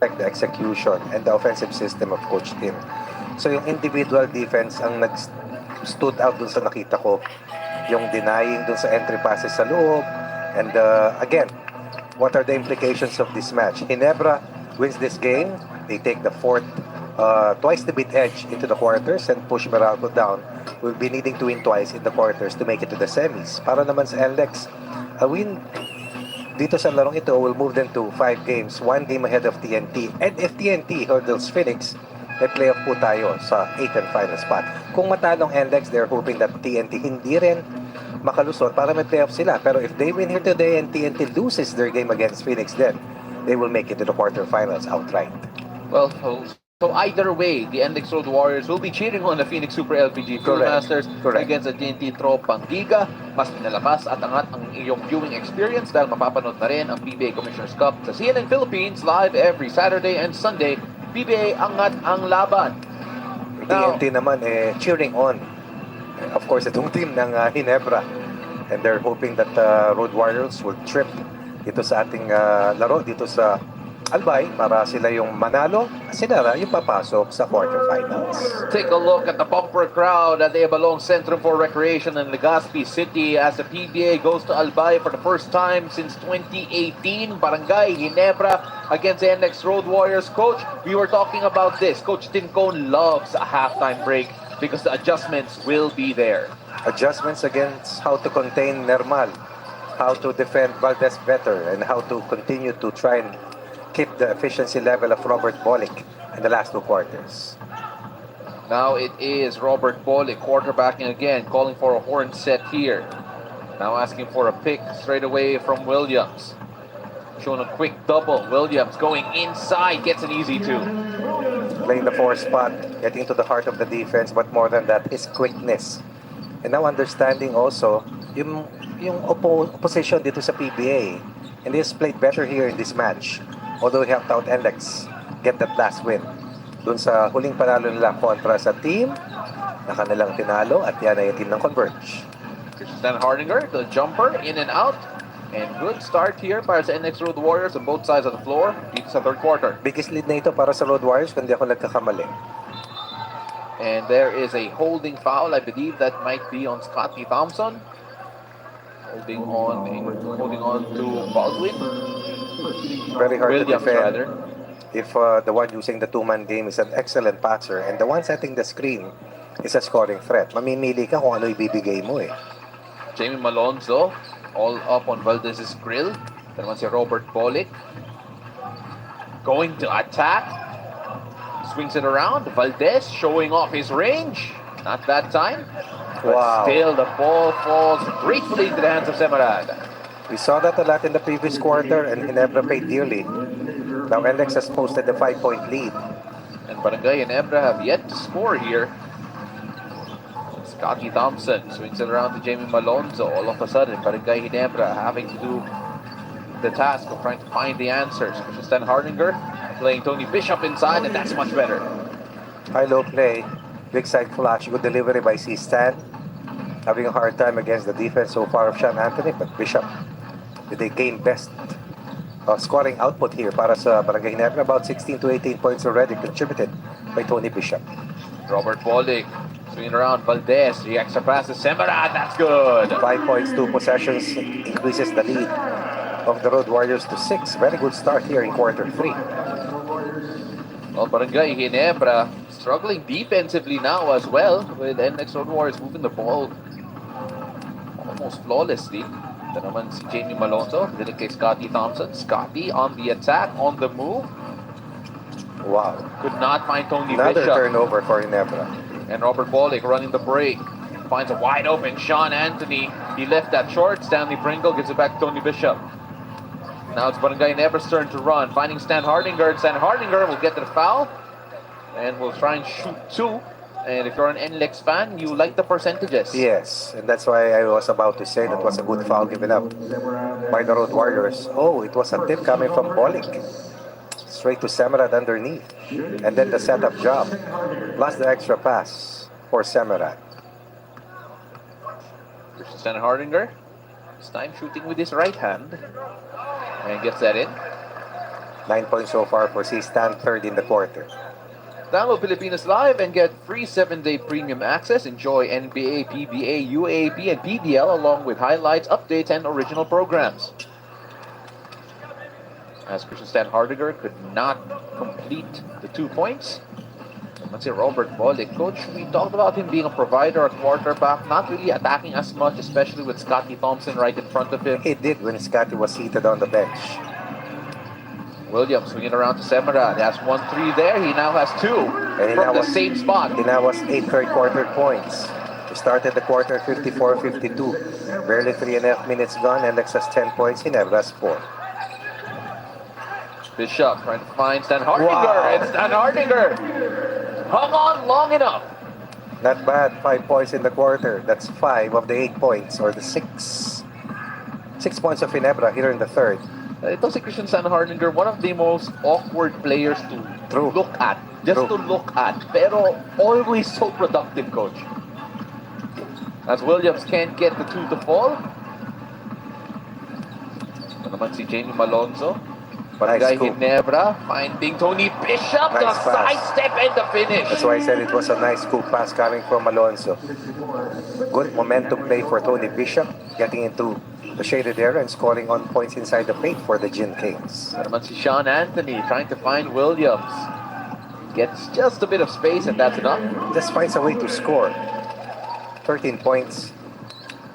Speaker 1: Like the execution and the offensive system of Coach Tim. So yung individual defense ang nag-stood out dun sa nakita ko. Yung denying dun sa entry passes sa loob. And again, what are the implications of this match? Ginebra wins this game. They take the fourth, twice the beat edge into the quarters and push Meralco down. We'll be needing to win twice in the quarters to make it to the semis. Para naman sa Nlex, a win dito sa larong ito will move them to 5 games, 1 game ahead of TNT. And if TNT hurdles Phoenix, may playoff po tayo sa 8th and final spot. Kung matalong Nlex, they're hoping that TNT hindi rin makalusot para may playoff sila. Pero if they win here today and TNT loses their game against Phoenix, then they will make it to the quarterfinals outright.
Speaker 2: Well, so either way, the Nlex Road Warriors will be cheering on the Phoenix Super LPG Field
Speaker 1: Correct.
Speaker 2: Masters
Speaker 1: Correct.
Speaker 2: against the TNT Tropang Giga. Mas pinalakas at angat ang iyong viewing experience dahil mapapanood na rin ang PBA Commissioners Cup sa CNN Philippines live every Saturday and Sunday. PBA angat ang laban. Now,
Speaker 1: TNT naman cheering on. Of course, itong team ng Ginebra. And they're hoping that Road Warriors will trip dito sa ating laro, dito sa Albay para sila yung manalo, sila yung papasok sa quarterfinals.
Speaker 2: Take a look at the bumper crowd at the Abalong Centrum for Recreation in Legazpi City as the PBA goes to Albay for the first time since 2018. Barangay Ginebra against the Nlex Road Warriors. Coach, we were talking about this. Coach Tincone loves a halftime break because the adjustments will be there.
Speaker 1: Adjustments against how to contain Nermal, how to defend Valdez better, and how to continue to try and keep the efficiency level of Robert Bolick in the last 2 quarters.
Speaker 2: Now it is Robert Bolick quarterbacking again, calling for a horn set here. Now asking for a pick straight away from Williams. Showing a quick double. Williams going inside, gets an easy 2.
Speaker 1: Playing the 4 spot, getting to the heart of the defense, but more than that is quickness. And now understanding also yung opposition dito sa PBA. And he has played better here in this match. Although he helped out Nlex get that last win. Doon sa huling panalo nila kontra sa team na kanilang tinalo at yan ay yung team ng Converge.
Speaker 2: Christian Hardinger, the jumper, in and out. And good start here para sa NX Road Warriors on both sides of the floor. Dito sa third quarter.
Speaker 1: Biggest lead na ito para sa Road Warriors kung di ako nagkakamali.
Speaker 2: And there is a holding foul. I believe that might be on Scotty Thompson. Holding on to Baldwin.
Speaker 1: Very hard
Speaker 2: Williams,
Speaker 1: to defend.
Speaker 2: rather.
Speaker 1: If the one using the 2-man game is an excellent passer and the one setting the screen is a scoring threat, mamimili ka kung ano ibibigay mo eh.
Speaker 2: Jamie Malonzo, all up on Valdez's grill. Then once Robert Bolick going to attack. Swings it around. Valdez showing off his range. Not that time. But
Speaker 1: Wow.
Speaker 2: still, the ball falls gratefully into the hands of Semarad.
Speaker 1: We saw that a lot in the previous quarter and Ginebra paid dearly. Now Nlex has posted a 5-point lead.
Speaker 2: And Barangay and Ginebra have yet to score here. Scotty Thompson swings it around to Jamie Malonzo. All of a sudden, Barangay Ginebra having to do the task of trying to find the answers. Stan Hardinger playing Tony Bishop inside, and that's much better.
Speaker 1: High-low play, big side flash, good delivery by C-Stan. Having a hard time against the defense so far of Sean Anthony, but Bishop with a game best scoring output here para sa Barangay Ginebra. About 16 to 18 points already contributed by Tony Bishop.
Speaker 2: Robert Bolick swinging around. Valdez, the extra pass to Semarad, that's good.
Speaker 1: 5 points, 2 possessions increases the lead of the Road Warriors to 6. Very good start here in quarter 3.
Speaker 2: Well, Barangay Ginebra struggling defensively now as well, with NX Road Warriors moving the ball almost flawlessly. Ito naman si Jamie Malonzo, dito kay Scotty Thompson. Scotty on the attack, on the move.
Speaker 1: Wow.
Speaker 2: Could not find Tony
Speaker 1: Another
Speaker 2: Bishop.
Speaker 1: turnover for Ginebra.
Speaker 2: And Robert Bolick running the break. Finds a wide open Sean Anthony. He left that short. Stanley Pringle gives it back to Tony Bishop. Now it's Barangay Ginebras' turn to run. Finding Stan Hardinger. Stan Hardinger will get the foul. And will try and shoot 2. And if you're an Nlex fan, you like the percentages.
Speaker 1: Yes, and that's why I was about to say that was a good foul given up by the Road Warriors. Oh, it was a tip coming from Bolick. Straight to Semarad underneath. And then the setup job. Plus the extra pass for Semarad.
Speaker 2: Stan Hardinger. This time shooting with his right hand. And gets that in.
Speaker 1: 9 points so far for C-Stan, third in the quarter.
Speaker 2: Download Pilipinas Live and get free 7-day premium access. Enjoy NBA, PBA, UAAP, and PDL along with highlights, updates, and original programs. As Christian Stan Hardinger could not complete the 2 points. Let's say Robert Bolick. Coach, we talked about him being a provider, a quarterback, not really attacking as much, especially with Scotty Thompson right in front of him.
Speaker 1: He did when Scotty was seated on the bench.
Speaker 2: Williams swinging around to Semarad. He has 1-3 there. He now has 2
Speaker 1: And he
Speaker 2: from
Speaker 1: now
Speaker 2: the
Speaker 1: was-
Speaker 2: same spot.
Speaker 1: He now was 8 third quarter points. He started the quarter 54-52. Barely 3.5 minutes gone. Nlex has 10 points. Ginebra has 4.
Speaker 2: Bishop trying to find Stan Hardinger.
Speaker 1: Wow.
Speaker 2: And Stan Hardinger hung on long enough.
Speaker 1: Not bad. 5 points in the quarter. That's 5 of the 8 points, or the 6. 6 points of Ginebra here in the third.
Speaker 2: Ito si Christian Stan Hardinger, one of the most awkward players to
Speaker 1: True.
Speaker 2: look at. Just to
Speaker 1: True.
Speaker 2: look at. Pero always so productive, coach. As Williams can't get the 2 to fall. Ito naman si Jamie Malonzo. Barangay
Speaker 1: scoop.
Speaker 2: Ginebra finding Tony Bishop, the
Speaker 1: Nice pass.
Speaker 2: sidestep and the finish.
Speaker 1: That's why I said it was a nice scoop pass coming from Alonso. Good momentum play for Tony Bishop, getting into the shaded area and scoring on points inside the paint for the Gin Kings.
Speaker 2: Naman si Sean Anthony trying to find Williams. Gets just a bit of space and that's enough.
Speaker 1: Just finds a way to score. 13 points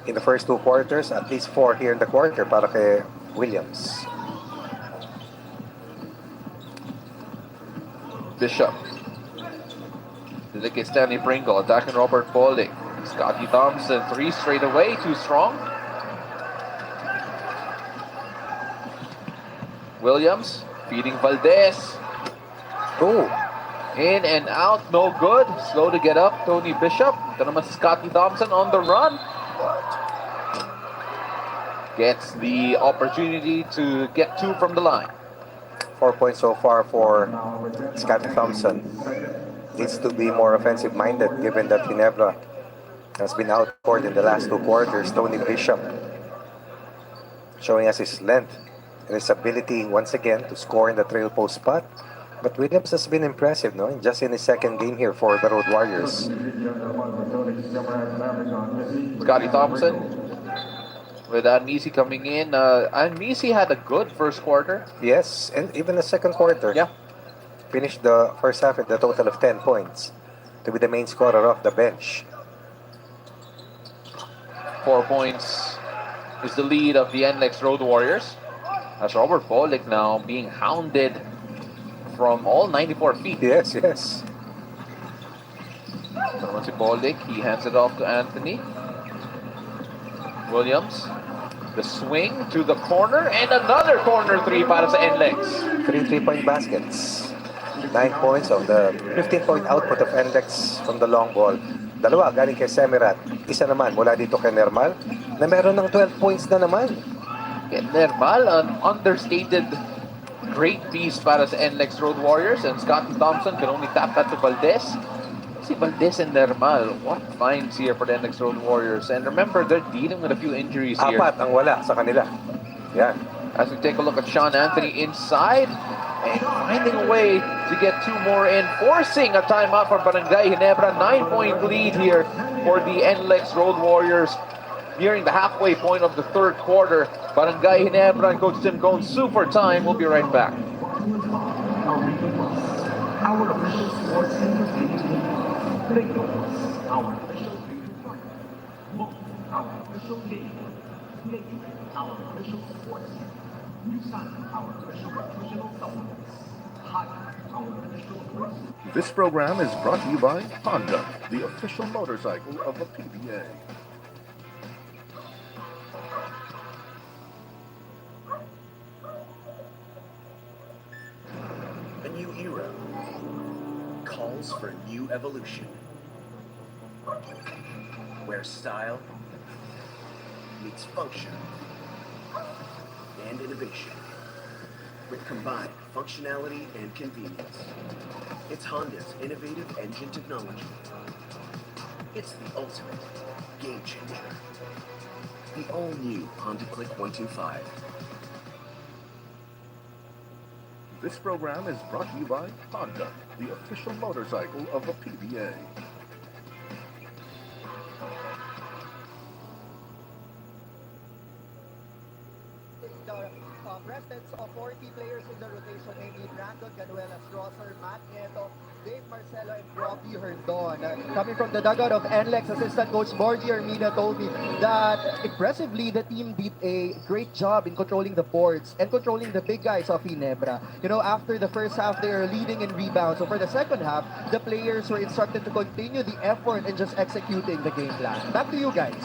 Speaker 1: in the first 2 quarters, at least 4 here in the quarter para kay Williams.
Speaker 2: Bishop. Did Stanley Pringle attacking Robert Pollock. Scotty Thompson, 3 straight away, too strong. Williams feeding Valdez.
Speaker 1: Oh,
Speaker 2: In and out, no good. Slow to get up, Tony Bishop. Ito naman si Scotty Thompson on the run. Gets the opportunity to get 2 from the line.
Speaker 1: 4 points so far for Scotty Thompson. Needs to be more offensive minded given that Ginebra has been outscored in the last 2 quarters. Tony Bishop showing us his length and his ability once again to score in the trail post spot. But Williams has been impressive, no? Just in his second game here for the Road Warriors.
Speaker 2: Scotty Thompson with Anmisi coming in. Anmisi had a good first quarter.
Speaker 1: Yes, and even the second quarter.
Speaker 2: Yeah.
Speaker 1: Finished the first half with a total of 10 points to be the main scorer off the bench.
Speaker 2: 4 points is the lead of the Nlex Road Warriors. As Robert Pollock now being hounded from all 94 feet.
Speaker 1: Yes, yes.
Speaker 2: So naman si Pollock, he hands it off to Anthony. Williams, the swing to the corner, and another corner 3 para sa Nlex.
Speaker 1: 3 3-point baskets. 9 points of the 15-point output of Nlex from the long ball. Dalawa galing kay Semirat. Isa naman mula dito kay Nermal na meron ng 12 points na naman.
Speaker 2: Nermal, an understated great piece para sa Nlex Road Warriors, and Scotty Thompson can only tap that to Valdez. Si Valdez and Nermal, what finds here for the Nlex Road Warriors? And remember, they're dealing with a few injuries here.
Speaker 1: 4 ang wala sa kanila. Yan.
Speaker 2: As we take a look at Sean Anthony inside and finding a way to get 2 more in, forcing a timeout for Barangay Ginebra. 9-point lead here for the Nlex Road Warriors nearing the halfway point of the third quarter. Barangay Ginebra and Coach Tim Cone, super time. We'll be right back.
Speaker 4: Our official sports entertainment. Our official our official game. Our official sports. New sign our official nutritional supplements. Our official sports.
Speaker 3: This program is brought to you by Honda, the official motorcycle of the PBA.
Speaker 7: A new era calls for a new evolution, where style meets function and innovation with combined functionality and convenience. It's Honda's innovative engine technology. It's the ultimate game changer. The all-new Honda Click 125.
Speaker 3: This program is brought to you by Honda, the official motorcycle of the PBA.
Speaker 5: The presence of 40 players in the rotation, namely Brandon Ganuelas, Rosser, Matt Nieto, Dave Marcelo, and Robbie Herndon. Coming from the dugout of Nlex, assistant coach Borgie Armina told me that impressively the team did a great job in controlling the boards and controlling the big guys of Ginebra. You know, after the first half, they are leading in rebounds. So for the second half, the players were instructed to continue the effort and just executing the game plan. Back to you guys.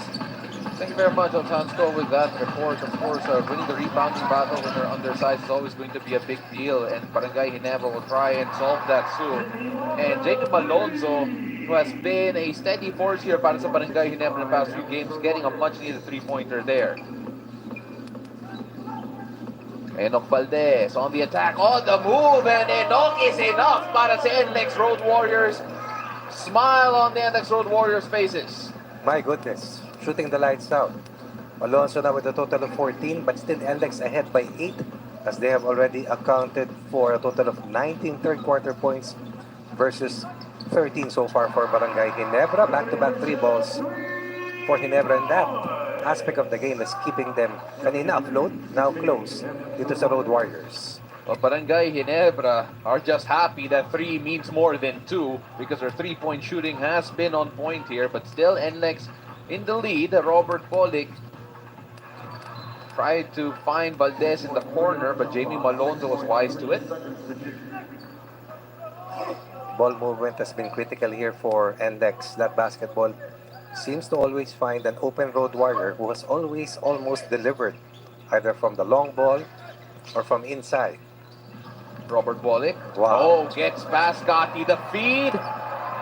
Speaker 2: Thank you very much, Alfonso, with that report. Of course, winning the rebounding battle when they're undersized is always going to be a big deal, and Barangay Ginebra will try and solve that soon. And Jacob Alonso, who has been a steady force here para sa Barangay Ginebra in the past few games, getting a much-needed three-pointer there. Enoch Valdez on the attack, on the move, and Enoch is enough para sa Nlex Road Warriors. Smile on the Nlex Road Warriors' faces.
Speaker 1: My goodness. Shooting the lights out. Alonso now with a total of 14, but still Nlex ahead by 8 as they have already accounted for a total of 19 third quarter points versus 13 so far for Barangay Ginebra. Back-to-back 3 balls for Ginebra, and that aspect of the game is keeping them kanina afloat, now close dito sa Road Warriors.
Speaker 2: Well, Barangay Ginebra are just happy that 3 means more than 2 because their 3-point shooting has been on point here. But still, Nlex in the lead. Robert Polic tried to find Valdez in the corner, but Jamie Malonzo was wise to it.
Speaker 1: Ball movement has been critical here for Nlex. That basketball seems to always find an open Road Warrior who has always almost delivered, either from the long ball or from inside.
Speaker 2: Robert Polic.
Speaker 1: Wow.
Speaker 2: Oh, gets past Scotty. The feed.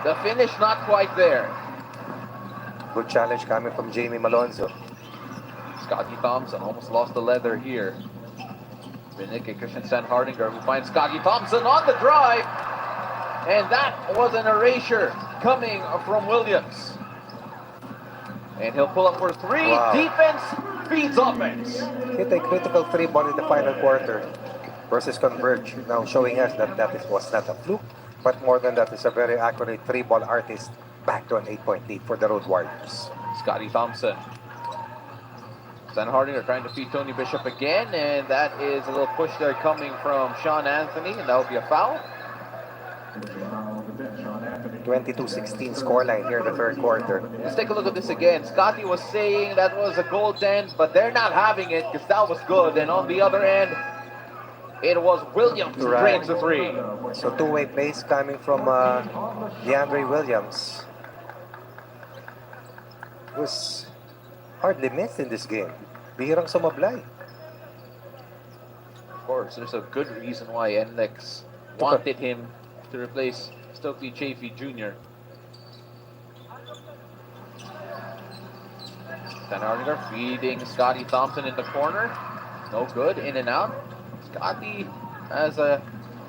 Speaker 2: The finish not quite there.
Speaker 1: Good challenge coming from Jamie Malonzo.
Speaker 2: Scotty Thompson almost lost the leather here. Binick and Christian Hardinger who finds Scotty Thompson on the drive. And that was an erasure coming from Williams. And he'll pull up for 3.
Speaker 1: Wow.
Speaker 2: Defense feeds offense.
Speaker 1: Hit a critical 3 ball in the final quarter versus Converge, now showing us that was not a fluke, but more than that, is a very accurate 3-ball artist back to an 8-point lead for the Road Warriors.
Speaker 2: Scotty Thompson. Hardinger trying to feed Tony Bishop again, and that is a little push there coming from Sean Anthony, and that will be a foul.
Speaker 1: 22-16 scoreline here in the third quarter.
Speaker 2: Let's take a look at this again. Scotty was saying that was a goaltend, but they're not having it because that was good. And on the other end, it was Williams who drains the 3.
Speaker 1: So two-way plays coming from DeAndre Williams. Was hardly missed in this game. Bihirang sumablay.
Speaker 2: Of course, there's a good reason why Nlex wanted him to replace Stokely Chafee Jr. Hardinger feeding Scotty Thompson in the corner. No good, in and out. Scotty has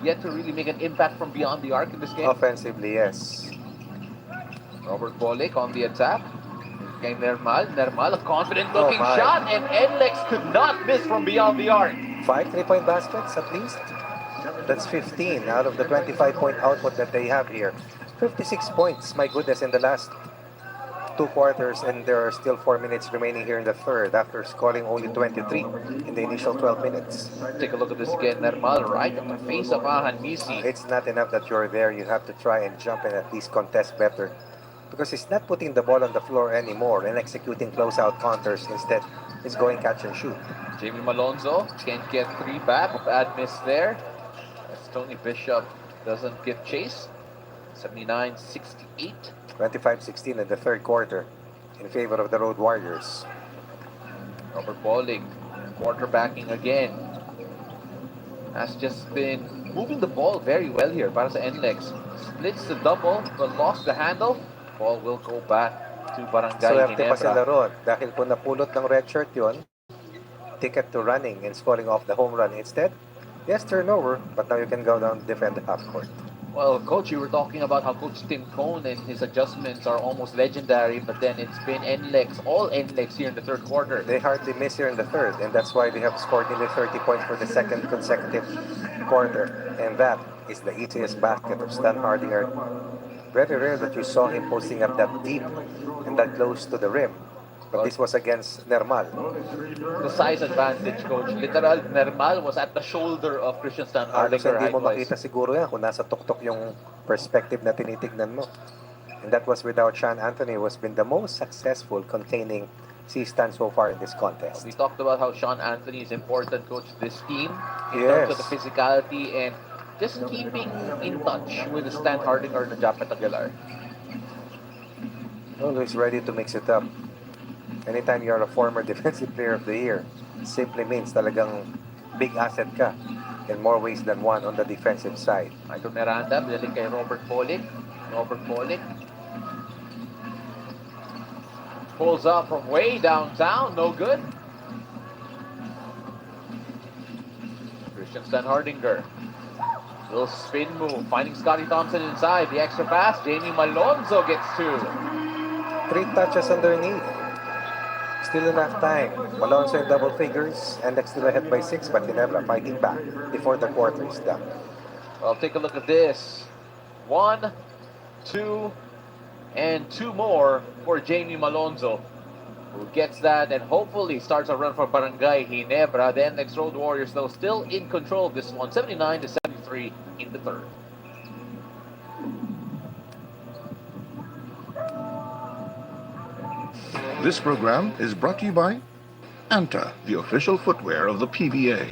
Speaker 2: yet to really make an impact from beyond the arc in this game.
Speaker 1: Offensively, yes.
Speaker 2: Robert Polic on the attack. Kay Nermal. Nermal, a confident-looking
Speaker 1: my.
Speaker 2: shot, and Nlex could not miss from beyond the arc.
Speaker 1: 5 3-point baskets at least. That's 15 out of the 25-point output that they have here. 56 points, my goodness, in the last 2 quarters, and there are still 4 minutes remaining here in the third after scoring only 23 in the initial 12 minutes.
Speaker 2: Take a look at this again. Nermal right at the face of Ahan Misi.
Speaker 1: It's not enough that you're there. You have to try and jump and at least contest better, because he's not putting the ball on the floor anymore and executing closeout counters. Instead, he's going catch and shoot.
Speaker 2: Jamie Malonzo can't get 3 back. Bad miss there. As Tony Bishop doesn't get chased. 79-68.
Speaker 1: 25-16 in the third quarter in favor of the Road Warriors.
Speaker 2: Robert Polic quarterbacking again. Has just been moving the ball very well here para sa Nlex. Splits the double but lost the handle. Ball will go back to Barangay
Speaker 1: Swerte pa sila
Speaker 2: Ginebra.
Speaker 1: ron dahil kung napulot ng red shirt yun, ticket to running and scoring off the home run. Instead, yes, turnover, but now you can go down and defend the half court.
Speaker 2: Well, Coach, you were talking about how Coach Tim Cone and his adjustments are almost legendary, but then it's been Nlex, all Nlex here in the third quarter.
Speaker 1: They hardly miss here in the third, and that's why they have scored nearly 30 points for the second consecutive quarter. And that is the easiest basket of Stan Hardinger. Very rare that you saw him posting up that deep and that close to the rim. But this was against Nermal.
Speaker 2: The size advantage, Coach. Literal, Nermal was at the shoulder of Christian Stan
Speaker 1: Halos
Speaker 2: Hardinger
Speaker 1: hindi mo
Speaker 2: height-wise.
Speaker 1: makita siguro yan kung nasa tuktok yung perspective na tinitignan mo. And that was without Sean Anthony, who has been the most successful containing C-Stan so far in this contest.
Speaker 2: We talked about how Sean Anthony is important, Coach, to this team in
Speaker 1: Yes.
Speaker 2: terms of the physicality and just keeping in touch with the Stan Hardinger and Japet Aguilar.
Speaker 1: Always ready to mix it up. Anytime you're a former defensive player of the year, it simply means talagang big asset ka in more ways than one on the defensive side.
Speaker 2: Michael Miranda, binalik kay Robert Polic. Robert Polic pulls up from way downtown, no good. Christian Stan Hardinger. Little spin move, finding Scotty Thompson inside. The extra pass, Jamie Malonzo gets 2.
Speaker 1: 3 touches underneath. Still enough time. Malonzo in double figures. Nlex still ahead by 6, but Ginebra fighting back before the quarter is done.
Speaker 2: Well, take a look at this. 1, 2, and 2 more for Jamie Malonzo, who gets that and hopefully starts a run for Barangay Ginebra. The Nlex Road Warriors, though, still in control of this one, 79-73 in the third.
Speaker 3: This program is brought to you by Anta, the official footwear of the PBA.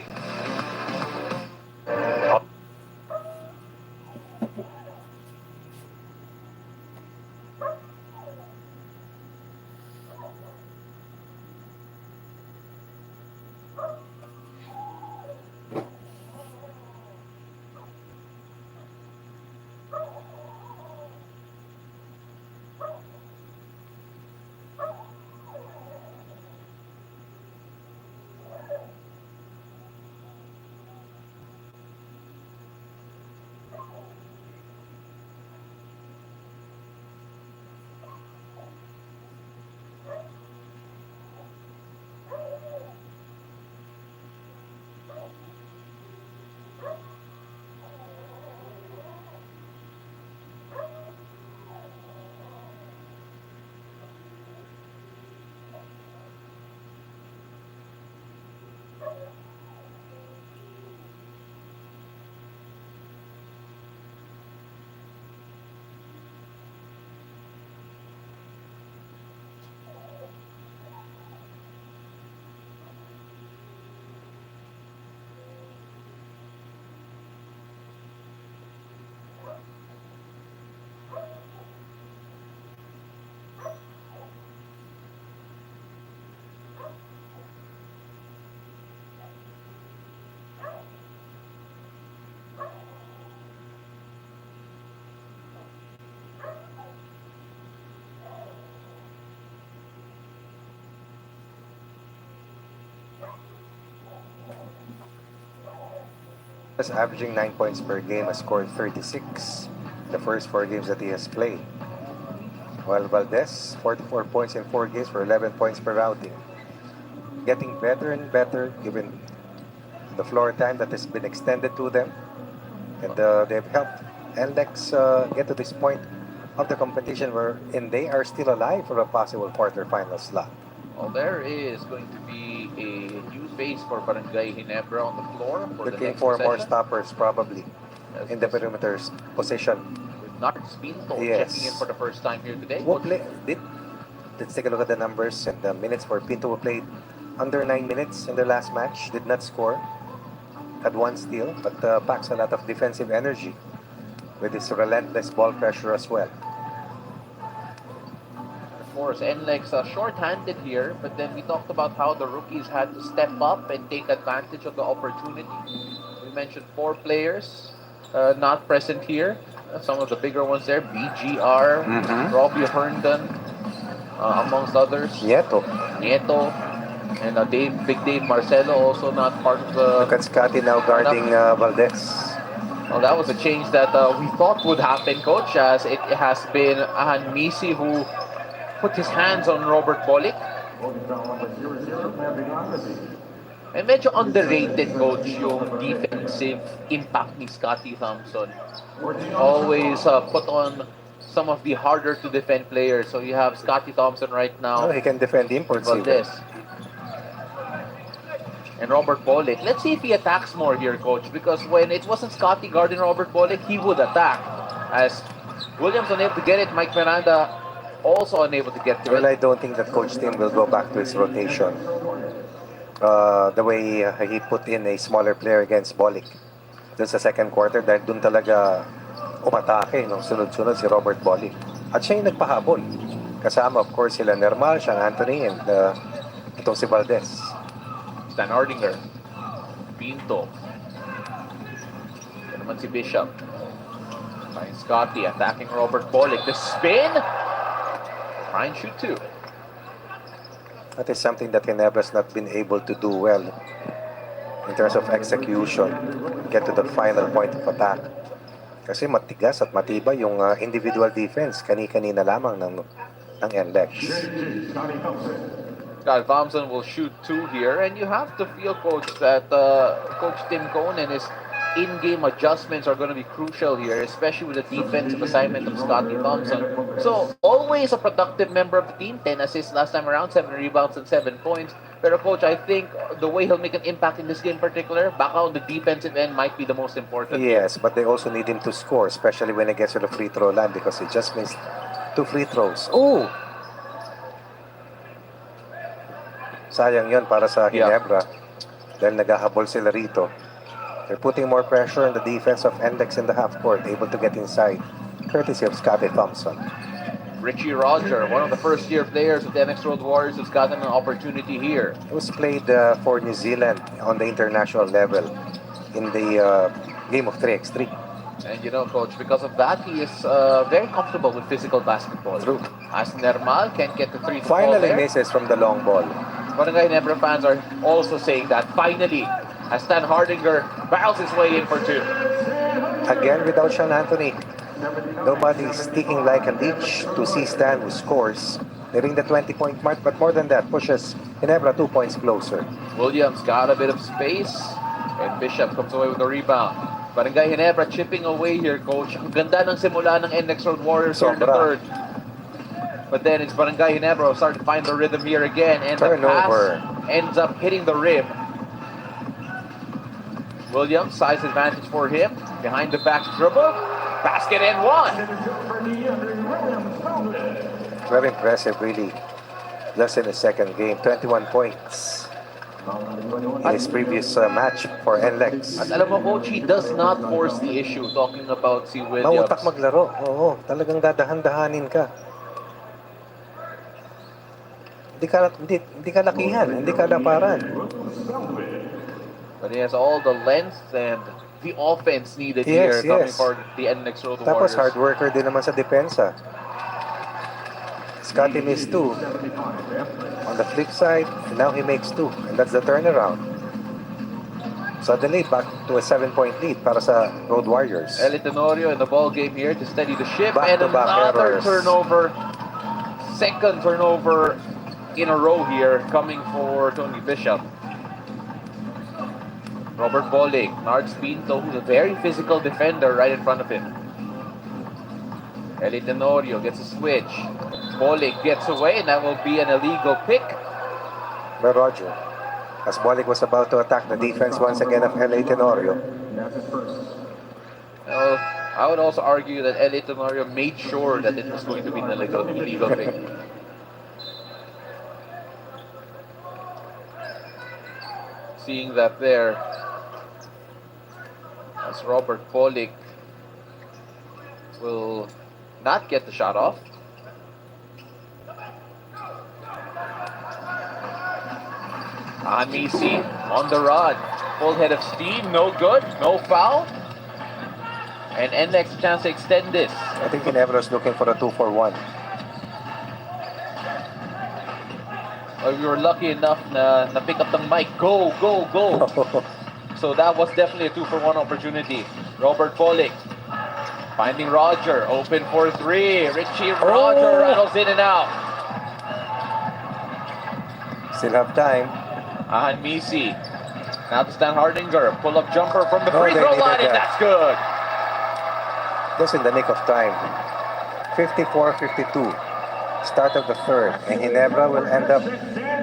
Speaker 1: Is averaging 9 points per game, has scored 36 the first 4 games that he has played. While Valdez, 44 points in 4 games for 11 points per outing. Getting better and better given the floor time that has been extended to them. And they've helped Nlex get to this point of the competition wherein they are still alive for a possible quarterfinal slot.
Speaker 2: Well, there is going to be a new face for Barangay Ginebra on the floor for the
Speaker 1: Looking
Speaker 2: next
Speaker 1: for more
Speaker 2: possession.
Speaker 1: stoppers probably in the perimeter's position.
Speaker 2: With Nards Pinto
Speaker 1: Yes.
Speaker 2: checking in for the first time here today.
Speaker 1: Let's take a look at the numbers and the minutes for Pinto, who played under 9 minutes in their last match. Did not score. Had 1 steal, but packs a lot of defensive energy with his relentless ball pressure as well.
Speaker 2: Of course, Nlex short-handed here, but then we talked about how the rookies had to step up and take advantage of the opportunity. We mentioned 4 players not present here. Some of the bigger ones there, BGR, Robbie Herndon, amongst others.
Speaker 1: Nieto.
Speaker 2: And Big Dave Marcelo also not part of the...
Speaker 1: Look at Scotty now guarding Valdez.
Speaker 2: Well, that was a change that we thought would happen, Coach, as it has been Ahan Misi who put his hands on Robert Bolick. And medyo underrated, Coach, yung defensive impact ni Scotty Thompson. Always put on some of the harder to defend players. So you have Scotty Thompson right now.
Speaker 1: Oh, he can defend imports even.
Speaker 2: Valdez. And Robert Bolick. Let's see if he attacks more here, Coach. Because when it wasn't Scotty guarding Robert Bolick, he would attack. As Williams unable to get it, Mike Miranda also unable to get to
Speaker 1: Well,
Speaker 2: it.
Speaker 1: I don't think that Coach Tim will go back to his rotation. The way he put in a smaller player against Bolick. Dun sa second quarter, dahil dun talaga umatake nung sunod-sunod si Robert Bolick. At siya yung nagpahabol. Kasama, of course, sila Nermal, Sean Anthony, and itong si Valdez.
Speaker 2: Stan Hardinger. Pinto. Ito naman si Bishop. By Scotty attacking Robert Bolick. The spin! Try and shoot 2.
Speaker 1: That is something that Ginebra has not been able to do well in terms of execution. Get to the final point of attack. Kasi matigas at matibay yung individual defense. Kani-kanina lamang ng Nlex.
Speaker 2: Scott Thompson will shoot 2 here, and you have to feel, coach, that Coach Tim Conan is in-game adjustments are going to be crucial here, especially with the defensive assignment of Scotty Thompson. So always a productive member of the team, 10 assists last time around, 7 rebounds and 7 points. Pero coach, I think the way he'll make an impact in this game in particular, back on the defensive end might be the most important.
Speaker 1: Yes, but they also need him to score, especially when he gets to the free throw line because he just missed 2 free throws. Oh! Sayang yun para sa Ginebra. Dahil naghahabol sila rito. They're putting more pressure on the defense of Nlex in the half court, able to get inside, courtesy of Scotty Thompson.
Speaker 2: Richie Roger, one of the first-year players of the NX Road Warriors, has gotten an opportunity here.
Speaker 1: He was played for New Zealand on the international level in the game of 3x3.
Speaker 2: And you know, coach, because of that, he is very comfortable with physical basketball.
Speaker 1: True.
Speaker 2: As Nermal can't get the 3 to fall
Speaker 1: Finally
Speaker 2: there.
Speaker 1: misses from the long ball.
Speaker 2: Barangay Ginebra fans are also saying that finally, as Stan Hardinger barrels his way in for 2.
Speaker 1: Again without Sean Anthony. Nobody's sticking like a leech to see Stan who scores. Nearing the 20-point mark, but more than that, pushes Ginebra 2 points closer.
Speaker 2: Williams got a bit of space, and Bishop comes away with the rebound. Barangay Ginebra chipping away here, coach. Ang ganda ng simula ng NX Road Warriors here in the
Speaker 1: Sobra.
Speaker 2: third. But then it's Barangay Ginebra who start to find the rhythm here again, and
Speaker 1: Turnover.
Speaker 2: the pass ends up hitting the rim. Williams, size advantage for him. Behind the back dribble. Basket and 1.
Speaker 1: Very impressive, really. Just in the second game, 21 points in his previous match for Nlex.
Speaker 2: At alam mo, coach, he does not force the issue talking about si Williams.
Speaker 1: Mautak maglaro. Oo, talagang dadahan-dahanin ka. Hindi ka lakihan, hindi ka laparan.
Speaker 2: But he has all the length and the offense needed
Speaker 1: Yes,
Speaker 2: here coming
Speaker 1: yes.
Speaker 2: for the NX Road
Speaker 1: Tapos
Speaker 2: Warriors.
Speaker 1: hard worker din naman sa depensa. Scotty missed 2. On the flip side, now he makes 2. And that's the turnaround. Suddenly, back to a 7-point lead para sa Road Warriors.
Speaker 2: Eli Tenorio in the ball game here to steady the ship.
Speaker 1: Back-to-back
Speaker 2: and another
Speaker 1: errors.
Speaker 2: turnover. Second turnover in a row here coming for Tony Bishop. Robert Bolig, Nards Pinto, who's a very physical defender right in front of him. Eli Tenorio gets a switch. Bolig gets away, and that will be an illegal pick.
Speaker 1: But Roger, as Bolik was about to attack the defense once again of LA Tenorio.
Speaker 2: Well, I would also argue that Eli Tenorio made sure that it was going to be an illegal pick. Seeing that there, as Robert Bolig will not get the shot off. Anisi on the run. Full head of steam, no good, no foul. And Nlex a chance to extend this.
Speaker 1: I think Ginebra looking for a 2-for-1.
Speaker 2: Well, we were lucky enough na pick up the mic. Go, go, go. So that was definitely a 2-for-1 opportunity. Robert Bolig finding Roger, open for 3. Richie Roger rattles in and out.
Speaker 1: Still have time.
Speaker 2: Ahan Misi. Now to Stan Hardinger. Pull-up jumper from the
Speaker 1: No,
Speaker 2: free
Speaker 1: they
Speaker 2: throw
Speaker 1: needed
Speaker 2: line, and
Speaker 1: that.
Speaker 2: that's good.
Speaker 1: Just in the nick of time. 54-52. Start of the third. And Ginebra will end up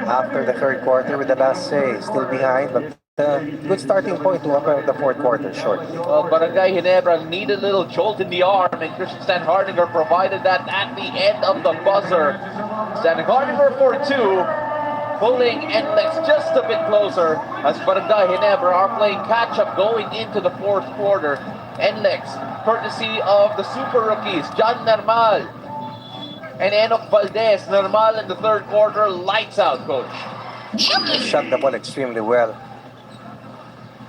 Speaker 1: after the third quarter with the last say. Still behind, but good starting point to open the fourth quarter short.
Speaker 2: Well, Barangay Ginebra needed a little jolt in the arm, and Christian Stan Hardinger provided that at the end of the buzzer. Stan Hardinger for 2. Pulling Nlex just a bit closer as Barangay Ginebra are playing catch-up going into the fourth quarter. Nlex, courtesy of the super rookies, John Nermal and Enoch Valdez. Nermal in the third quarter, lights out, coach.
Speaker 1: Shot the ball extremely well.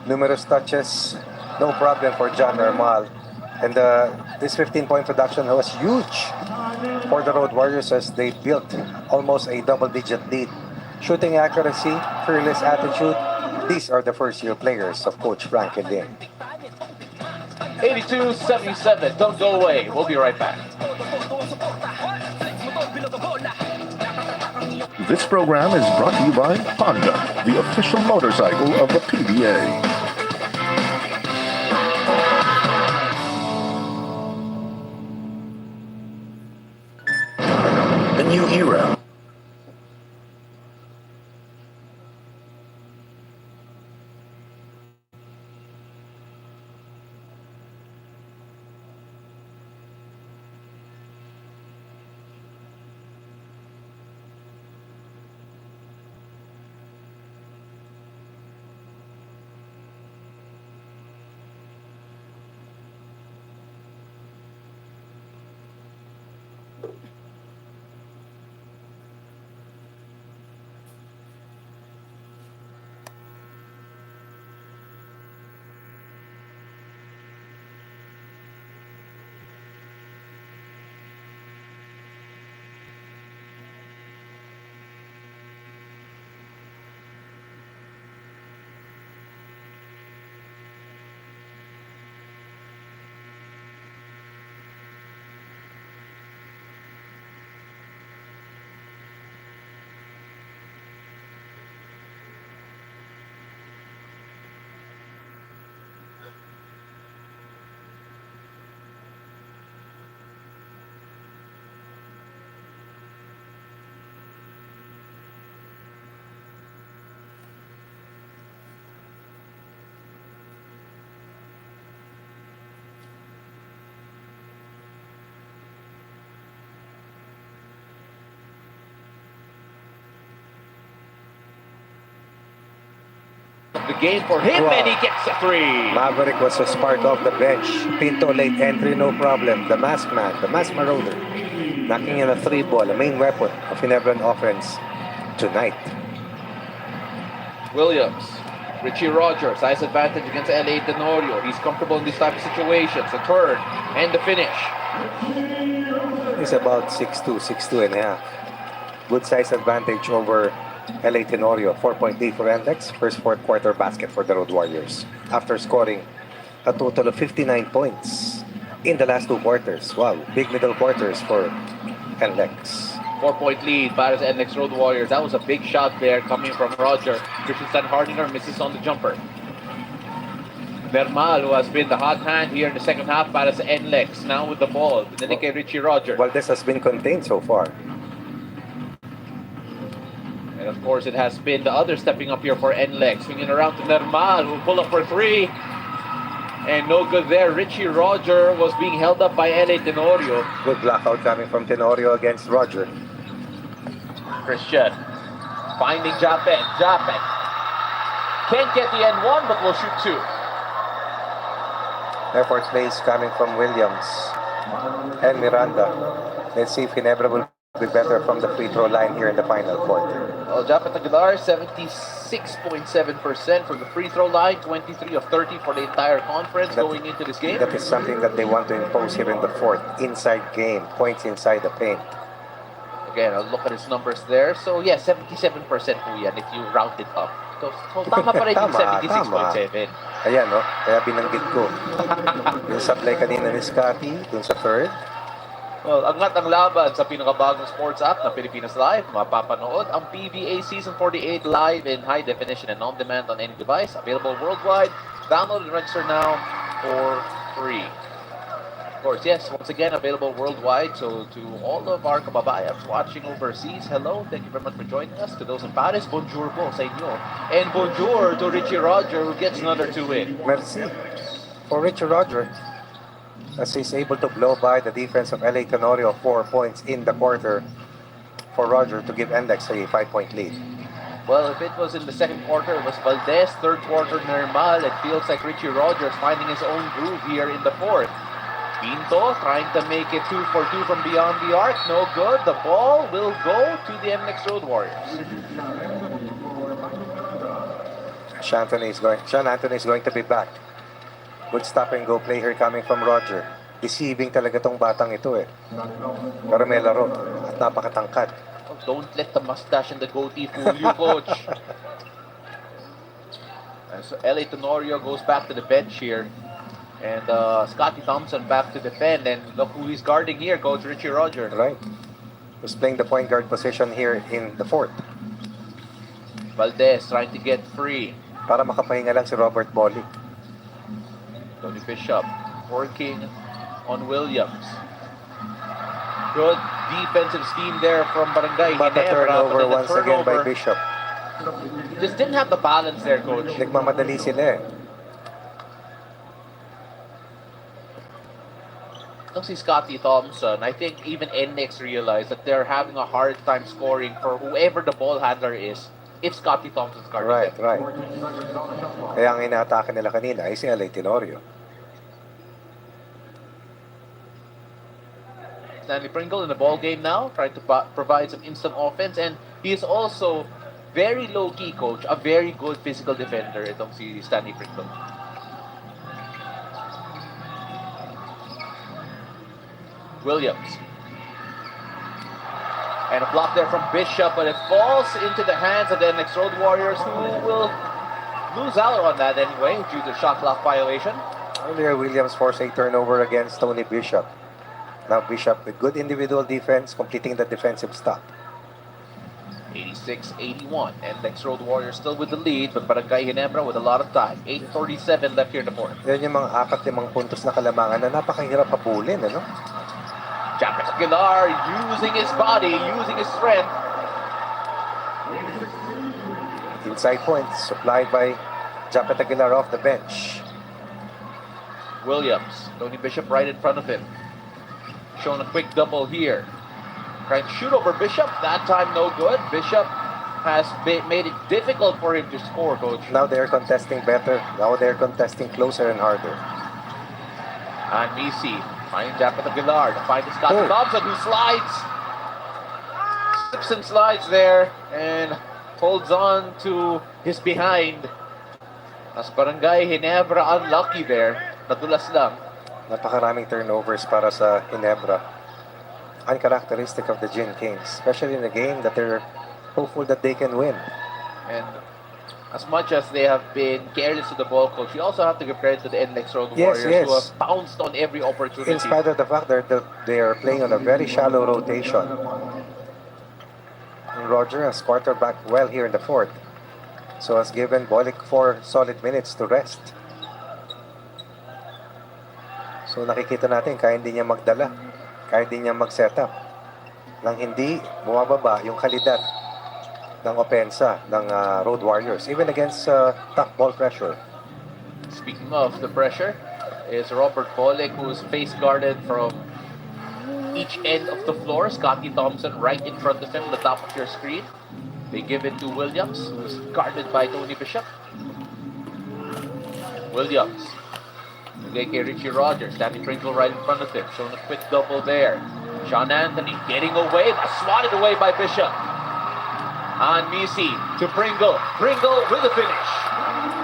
Speaker 1: Numerous touches, no problem for John Nermal. And this 15-point production was huge for the Road Warriors as they built almost a double-digit lead. Shooting accuracy, fearless attitude, these are the first-year players of Coach Frankie Lim.
Speaker 2: 82-77, don't go away. We'll be right back.
Speaker 3: This program is brought to you by Honda, the official motorcycle of the PBA. A new era.
Speaker 2: The game for him,
Speaker 1: Wow.
Speaker 2: and he gets a three.
Speaker 1: Maverick was a spark off the bench. Pinto late entry, no problem. The mask man, the mask marauder, knocking in a 3-ball, a main weapon of Ginebran offense tonight.
Speaker 2: Williams, Richie Rogers, size advantage against LA Tenorio. He's comfortable in these type of situations. The turn and the finish.
Speaker 1: He's about 6'2", 6'2 and a half. Good size advantage over LA Tenorio. 4-point lead for Nlex. First fourth quarter basket for the Road Warriors. After scoring a total of 59 points in the last 2 quarters. Wow, big middle quarters for Nlex.
Speaker 2: 4-point lead para sa Nlex Road Warriors. That was a big shot there coming from Roger. Christian Hardinger misses on the jumper. Vermal, who has been the hot hand here in the second half para sa Nlex, now with the ball. Dinilig kay Richie Roger.
Speaker 1: Valdez has been contained so far.
Speaker 2: And of course, it has been the other stepping up here for Nlex. Swinging around to Vermal, who pull up for three. And no good there. Richie Roger was being held up by LA Tenorio.
Speaker 1: Good blockout coming from Tenorio against Roger.
Speaker 2: Christian finding Japet. Japet can't get the N1, but will shoot two.
Speaker 1: Effort plays coming from Williams and Miranda. Let's see if Ginebra will be better from the free throw line here in the final quarter.
Speaker 2: Well, Japet Aguilar, 76.7% from the free throw line, 23 of 30 for the entire conference going into this game.
Speaker 1: That is something that they want to impose here in the fourth. Inside game, points inside the paint.
Speaker 2: Again, I'll look at his numbers there. So, yeah, 77% po yan if you round it up. So tama pa rin yung 76.7.
Speaker 1: Ayan, no? Kaya binanggit ko. Yung supply kanina ni Scotty, dun sa third.
Speaker 2: Well, angat ang laban sa pinakabagong sports app na Pilipinas Live. Mapapanood ang PBA Season 48 live in high definition and on-demand on any device. Available worldwide. Download and register now for free. Of course, yes, once again, available worldwide. So to all of our kababayans watching overseas, hello. Thank you very much for joining us. To those in Paris, bonjour po sa inyo. And bonjour to Richie Roger, who gets another 2 in.
Speaker 1: Merci for Richard Roger, as he's able to blow by the defense of LA Tenorio 4 points in the quarter for Roger to give Nlex a 5-point lead.
Speaker 2: Well, if it was in the second quarter, it was Valdez. Third quarter, Normal. It feels like Richie Rogers finding his own groove here in the fourth. Pinto trying to make it 2 for 2 from beyond the arc. No good. The ball will go to the Nlex Road Warriors.
Speaker 1: Sean Anthony is going to be back. Good stop and go play here coming from Roger. Deceiving talaga tong batang ito eh. Pero may laro at napakatangkad.
Speaker 2: Oh, don't let the mustache and the goatee fool you, coach. And so LA Tenorio goes back to the bench here. And Scotty Thompson back to defend. And look who he's guarding here, Coach Richie Roger.
Speaker 1: Right. who's playing the point guard position here in the fourth.
Speaker 2: Valdez trying to get free.
Speaker 1: Para makapahinga lang si Robert Bolick.
Speaker 2: Tony Bishop working on Williams. Good defensive scheme there from Barangay
Speaker 1: But the
Speaker 2: Ginebra.
Speaker 1: turnover
Speaker 2: then the
Speaker 1: once again by
Speaker 2: turnover,
Speaker 1: Bishop.
Speaker 2: just didn't have the balance there, coach.
Speaker 1: Nagmamadali sila eh.
Speaker 2: Itong si Scotty Thompson, I think even Nlex realized that they're having a hard time scoring for whoever the ball handler is if Scotty Thompson's guarding
Speaker 1: Right,
Speaker 2: them.
Speaker 1: right. Kaya ang inaatake nila kanina ay si L.A. Tenorio.
Speaker 2: Stanley Pringle in the ball game now, trying to provide some instant offense, and he is also very low-key, coach, a very good physical defender itong si Stanley Pringle. Williams. And a block there from Bishop, but it falls into the hands of the Nlex Road Warriors, who will lose out on that anyway due to shot clock violation.
Speaker 1: Earlier, Williams forced a turnover against Tony Bishop. Now Bishop with good individual defense, completing the defensive stop.
Speaker 2: 86-81. Nlex Road Warriors still with the lead, but Barangay Ginebra with a lot of time. 8:37 left here in the fourth.
Speaker 1: Yan yung mga 4-5 puntos na kalamangan na napakahirap habulin, ano?
Speaker 2: Japet Aguilar using his body, using his strength.
Speaker 1: Inside points supplied by Japet Aguilar off the bench.
Speaker 2: Williams, Tony Bishop right in front of him. Showing a quick double here. Trying to shoot over Bishop. That time no good. Bishop has made it difficult for him to score, coach.
Speaker 1: Now they're contesting better. Now they're contesting closer and harder.
Speaker 2: And Misi finding Japet Aguilar to find Scott Thompson, who slides. Slips and slides there and holds on to his behind. As Barangay Ginebra unlucky there. Nadulas lang.
Speaker 1: Napakaraming turnovers para sa Ginebra. Uncharacteristic of the Gin Kings, especially in a game that they're hopeful that they can win.
Speaker 2: And as much as they have been careless to the ball, coach, you also have to give credit to the Nlex Road Warriors, who have pounced on every opportunity.
Speaker 1: In spite of the fact that they are playing on a very shallow rotation. And Roger has quarterback well here in the fourth. So has given Bolick 4 solid minutes to rest. So nakikita natin, kaya hindi niya magdala. Kaya hindi niya mag-set up. Nang hindi bumababa yung kalidad ng opensa ng Road Warriors, even against tough ball pressure.
Speaker 2: Speaking of the pressure, is Robert Bolick, who's face guarded from each end of the floor. Scotty Thompson right in front of him, the top of your screen. They give it to Williams, who's guarded by Tony Bishop. Williams. Again, kay Richie Rogers. Stanley Pringle right in front of him. Showing a quick double there. Sean Anthony getting away, but swatted away by Bishop. And Misi to Pringle. Pringle with the finish.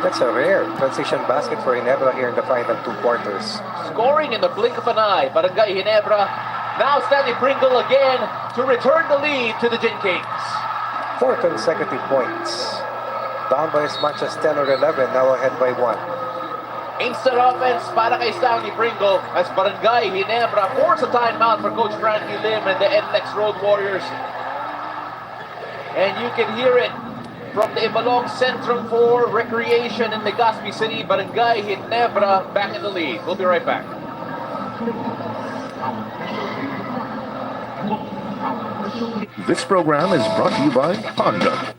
Speaker 1: That's a rare transition basket for Ginebra here in the final 2 quarters.
Speaker 2: Scoring in the blink of an eye. Barangay Ginebra. Now Stanley Pringle again to return the lead to the Gin Kings.
Speaker 1: 4 consecutive points. Down by as much as 10 or 11, now ahead by 1.
Speaker 2: Instant offense para kay Stanley Pringle as Barangay Ginebra force a timeout for Coach Frankie Lim and the Nlex Road Warriors. And you can hear it from the Ibalong Centrum for Recreation in Legazpi City. Barangay Ginebra back in the lead. We'll be right back.
Speaker 3: This program is brought to you by Honda.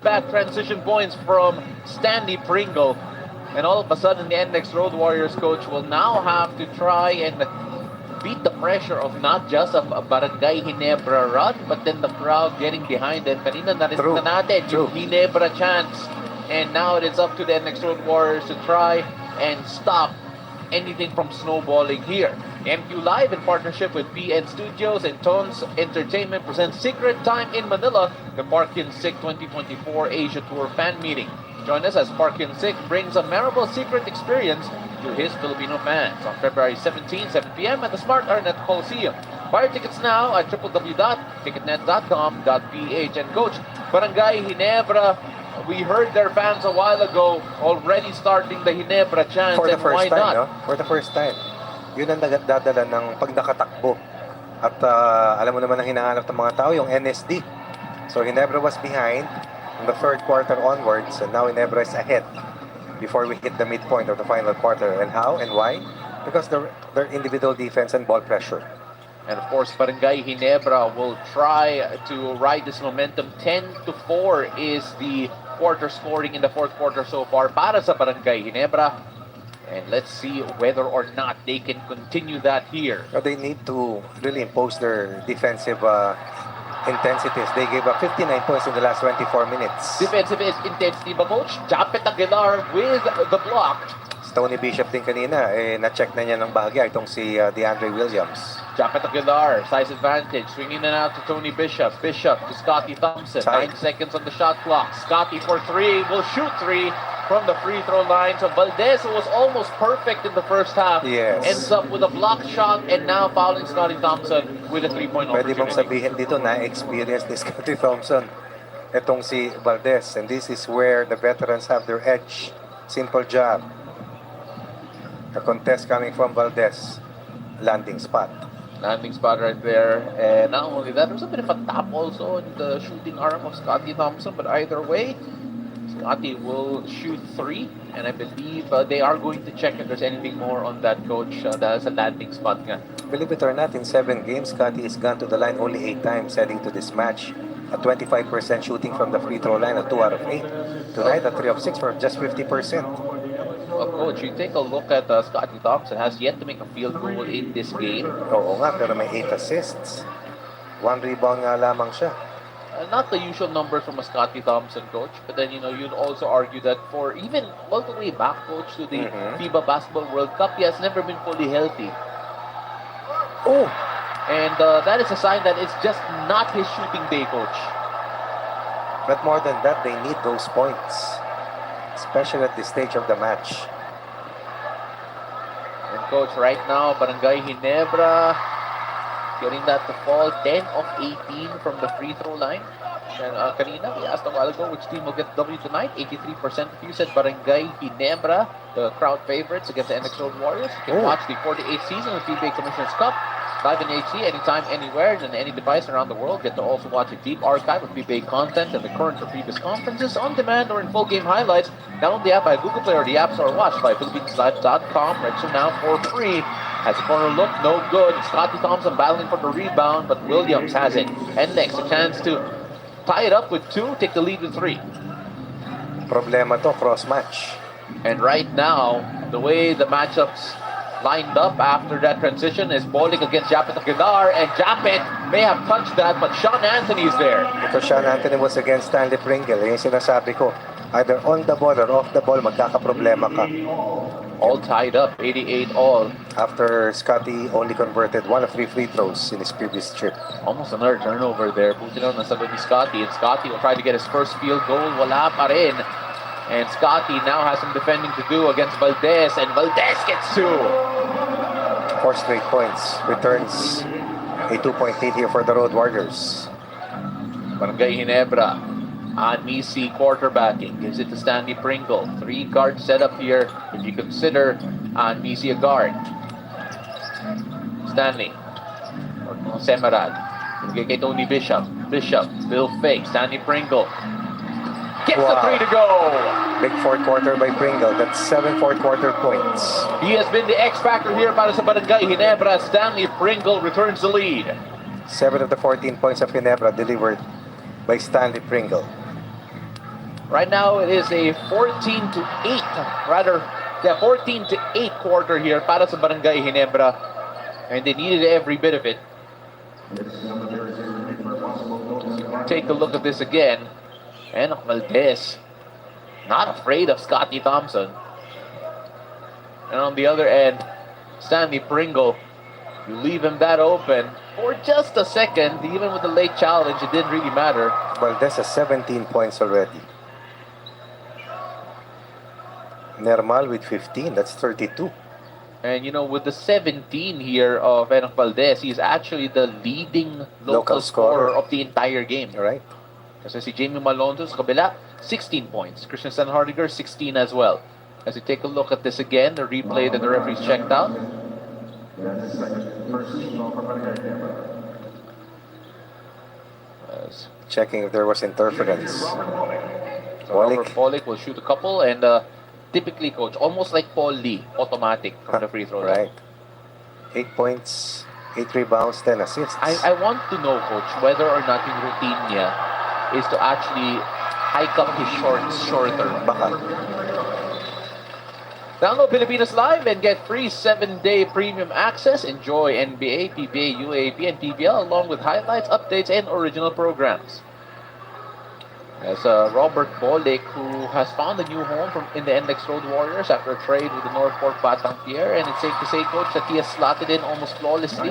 Speaker 2: back-to-back transition points from Stanley Pringle. And all of a sudden, the Nlex Road Warriors coach will now have to try and beat the pressure of not just a Barangay Ginebra run, but then the crowd getting behind them. Kanina na rin
Speaker 1: True.
Speaker 2: na natin yung Ginebra chance. And now it is up to the Nlex Road Warriors to try and stop anything from snowballing here. MQ Live in partnership with PN Studios and Tones Entertainment presents Secret Time in Manila, the Parkin Sick 2024 Asia Tour fan meeting. Join us as Parkin Sick brings a memorable secret experience to his Filipino fans on February 17, 7 p.m. at the Smart Arnet Coliseum. Buy your tickets now at www.ticketnet.com.ph. And Coach, Barangay Ginebra, we heard their fans a while ago already starting the Ginebra chant.
Speaker 1: For the
Speaker 2: And
Speaker 1: first
Speaker 2: why
Speaker 1: time,
Speaker 2: not?
Speaker 1: no? For the first time. Yun ang dadala ng pag nakatakbo. At alam mo naman ang hinahanap ng mga tao, yung NSD. So Ginebra was behind in the third quarter onwards, and now Ginebra is ahead before we hit the midpoint of the final quarter. And how and why? Because their individual defense and ball pressure.
Speaker 2: And of course, Barangay Ginebra will try to ride this momentum. 10-4 is the quarter scoring in the fourth quarter so far para sa Barangay Ginebra. And let's see whether or not they can continue that here.
Speaker 1: So they need to really impose their defensive intensities. They gave up 59 points in the last 24 minutes.
Speaker 2: Defensive intensity ba, Coach? Japet Aguilar with the block.
Speaker 1: Tony Bishop din kanina, na-check na niya ng bahagya itong si DeAndre Williams.
Speaker 2: Japet Aguilar, size advantage. Swinging it out to Tony Bishop. Bishop to Scotty Thompson.
Speaker 1: Tight.
Speaker 2: 9 seconds on the shot clock. Scotty for 3. Will shoot 3 from the free throw line. So Valdez, who was almost perfect in the first half,
Speaker 1: Yes.
Speaker 2: ends up with a block shot and now fouling Scotty Thompson with a 3-point
Speaker 1: Pwede bang
Speaker 2: opportunity.
Speaker 1: sabihin dito na experience ni Scottie Thompson itong si Valdez, and this is where the veterans have their edge. Simple job. The contest coming from Valdez. Landing spot.
Speaker 2: Landing spot right there. And not only that, there's a bit of a tap also in the shooting arm of Scotty Thompson. But either way, Scotty will shoot 3. And I believe they are going to check if there's anything more on that, Coach. That's a landing spot nga.
Speaker 1: Believe it or not, in 7 games, Scotty has gone to the line only 8 times heading to this match. A 25% shooting from the free throw line, a 2 out of 8. Tonight, a 3 of 6 for just 50%.
Speaker 2: Well, Coach, you take a look at Scotty Thompson, has yet to make a field goal in this game.
Speaker 1: Oo nga, pero may 8 assists. 1 rebound nga lamang siya.
Speaker 2: Not the usual numbers from a Scotty Thompson, Coach, but then, you'd also argue that for even all the way back, Coach, to the FIBA Basketball World Cup, he has never been fully healthy.
Speaker 1: Oh!
Speaker 2: And that is a sign that it's just not his shooting day, Coach.
Speaker 1: But more than that, they need those points. Especially at this stage of the match.
Speaker 2: And Coach, right now, Barangay Ginebra getting that to fall. 10 of 18 from the free throw line. And kanina, we asked a while ago which team will get the W tonight. 83% of you said Barangay Ginebra, the crowd favorites against the NX Road Warriors. You can watch the 48th season of the PBA Commissioners Cup live in HD anytime, anywhere, and any device around the world. Get to also watch a deep archive of PBA content and the current or previous conferences on demand or in full game highlights. Download the app by Google Play or the App Store. Watch by PhilippinesLive.com. Register now for free. Has a corner look, no good. Scotty Thompson battling for the rebound, but Williams has it. And next, a chance to tie it up with 2, take the lead with 3.
Speaker 1: Problema to, cross match.
Speaker 2: And right now, the way the matchups lined up after that transition is Bolik against Japet Aguilar, and Japet may have touched that, but Sean Anthony is there.
Speaker 1: Ito Sean Anthony was against Stanley Pringle. Yung sinasabi ko, either on the ball or off the ball, magkakaproblema ka.
Speaker 2: All tied up, 88 all.
Speaker 1: After Scotty only converted 1 of 3 free throws in his previous trip.
Speaker 2: Almost another turnover there. Buti na nasagot ni Scotty, and Scotty will try to get his first field goal. Wala pa rin. And Scotty now has some defending to do against Valdez, and Valdez gets 2.
Speaker 1: 4 straight points. Returns a 2-point lead here for the Road Warriors.
Speaker 2: Barangay Ginebra on Misi quarterbacking. Gives it to Stanley Pringle. 3-guard setup here if you consider on Misi a guard. Stanley. Or Semerad. Kay Tony Bishop. Bishop. Bill fake. Stanley Pringle. Gets the 3 to go.
Speaker 1: Big fourth quarter by Pringle. That's 7 fourth quarter points.
Speaker 2: He has been the X factor here para sa Barangay Ginebra. Stanley Pringle returns the lead.
Speaker 1: 7 of the 14 points of Ginebra delivered by Stanley Pringle.
Speaker 2: Right now, it is a 14 to 8, rather, yeah, 14 to 8 quarter here para sa Barangay Ginebra. And they needed every bit of it. Take a look at this again. And Valdez, not afraid of Scotty Thompson. And on the other end, Stanley Pringle. You leave him that open for just a second. Even with the late challenge, it didn't really matter.
Speaker 1: Valdez has 17 points already. Nermal with 15, that's 32.
Speaker 2: And you know, with the 17 here of Enoch Valdez, he's actually the leading local scorer of the entire game.
Speaker 1: Right.
Speaker 2: Kasi si Jamie Malonzo sa kabila, 16 points. Christian Sanhardiger, 16 as well. As we take a look at this again, the replay that the referees checked out.
Speaker 1: Checking if there was interference.
Speaker 2: Robert Pollock will shoot a couple, and typically, coach, almost like Paul Lee, automatic from the free throw line.
Speaker 1: Right. 8 points, 8 rebounds, 10 assists.
Speaker 2: I want to know, coach, whether or not yung routine niya is to actually hike up his shorts shorter.
Speaker 1: Baka.
Speaker 2: Download Pilipinas Live and get free 7-day premium access. Enjoy NBA, PBA, UAP, and PBL along with highlights, updates, and original programs. As Robert Bolick, who has found a new home in the Nlex Road Warriors after a trade with the Northport Batang Pierre, and it's safe to say, coach, that he has slotted in almost flawlessly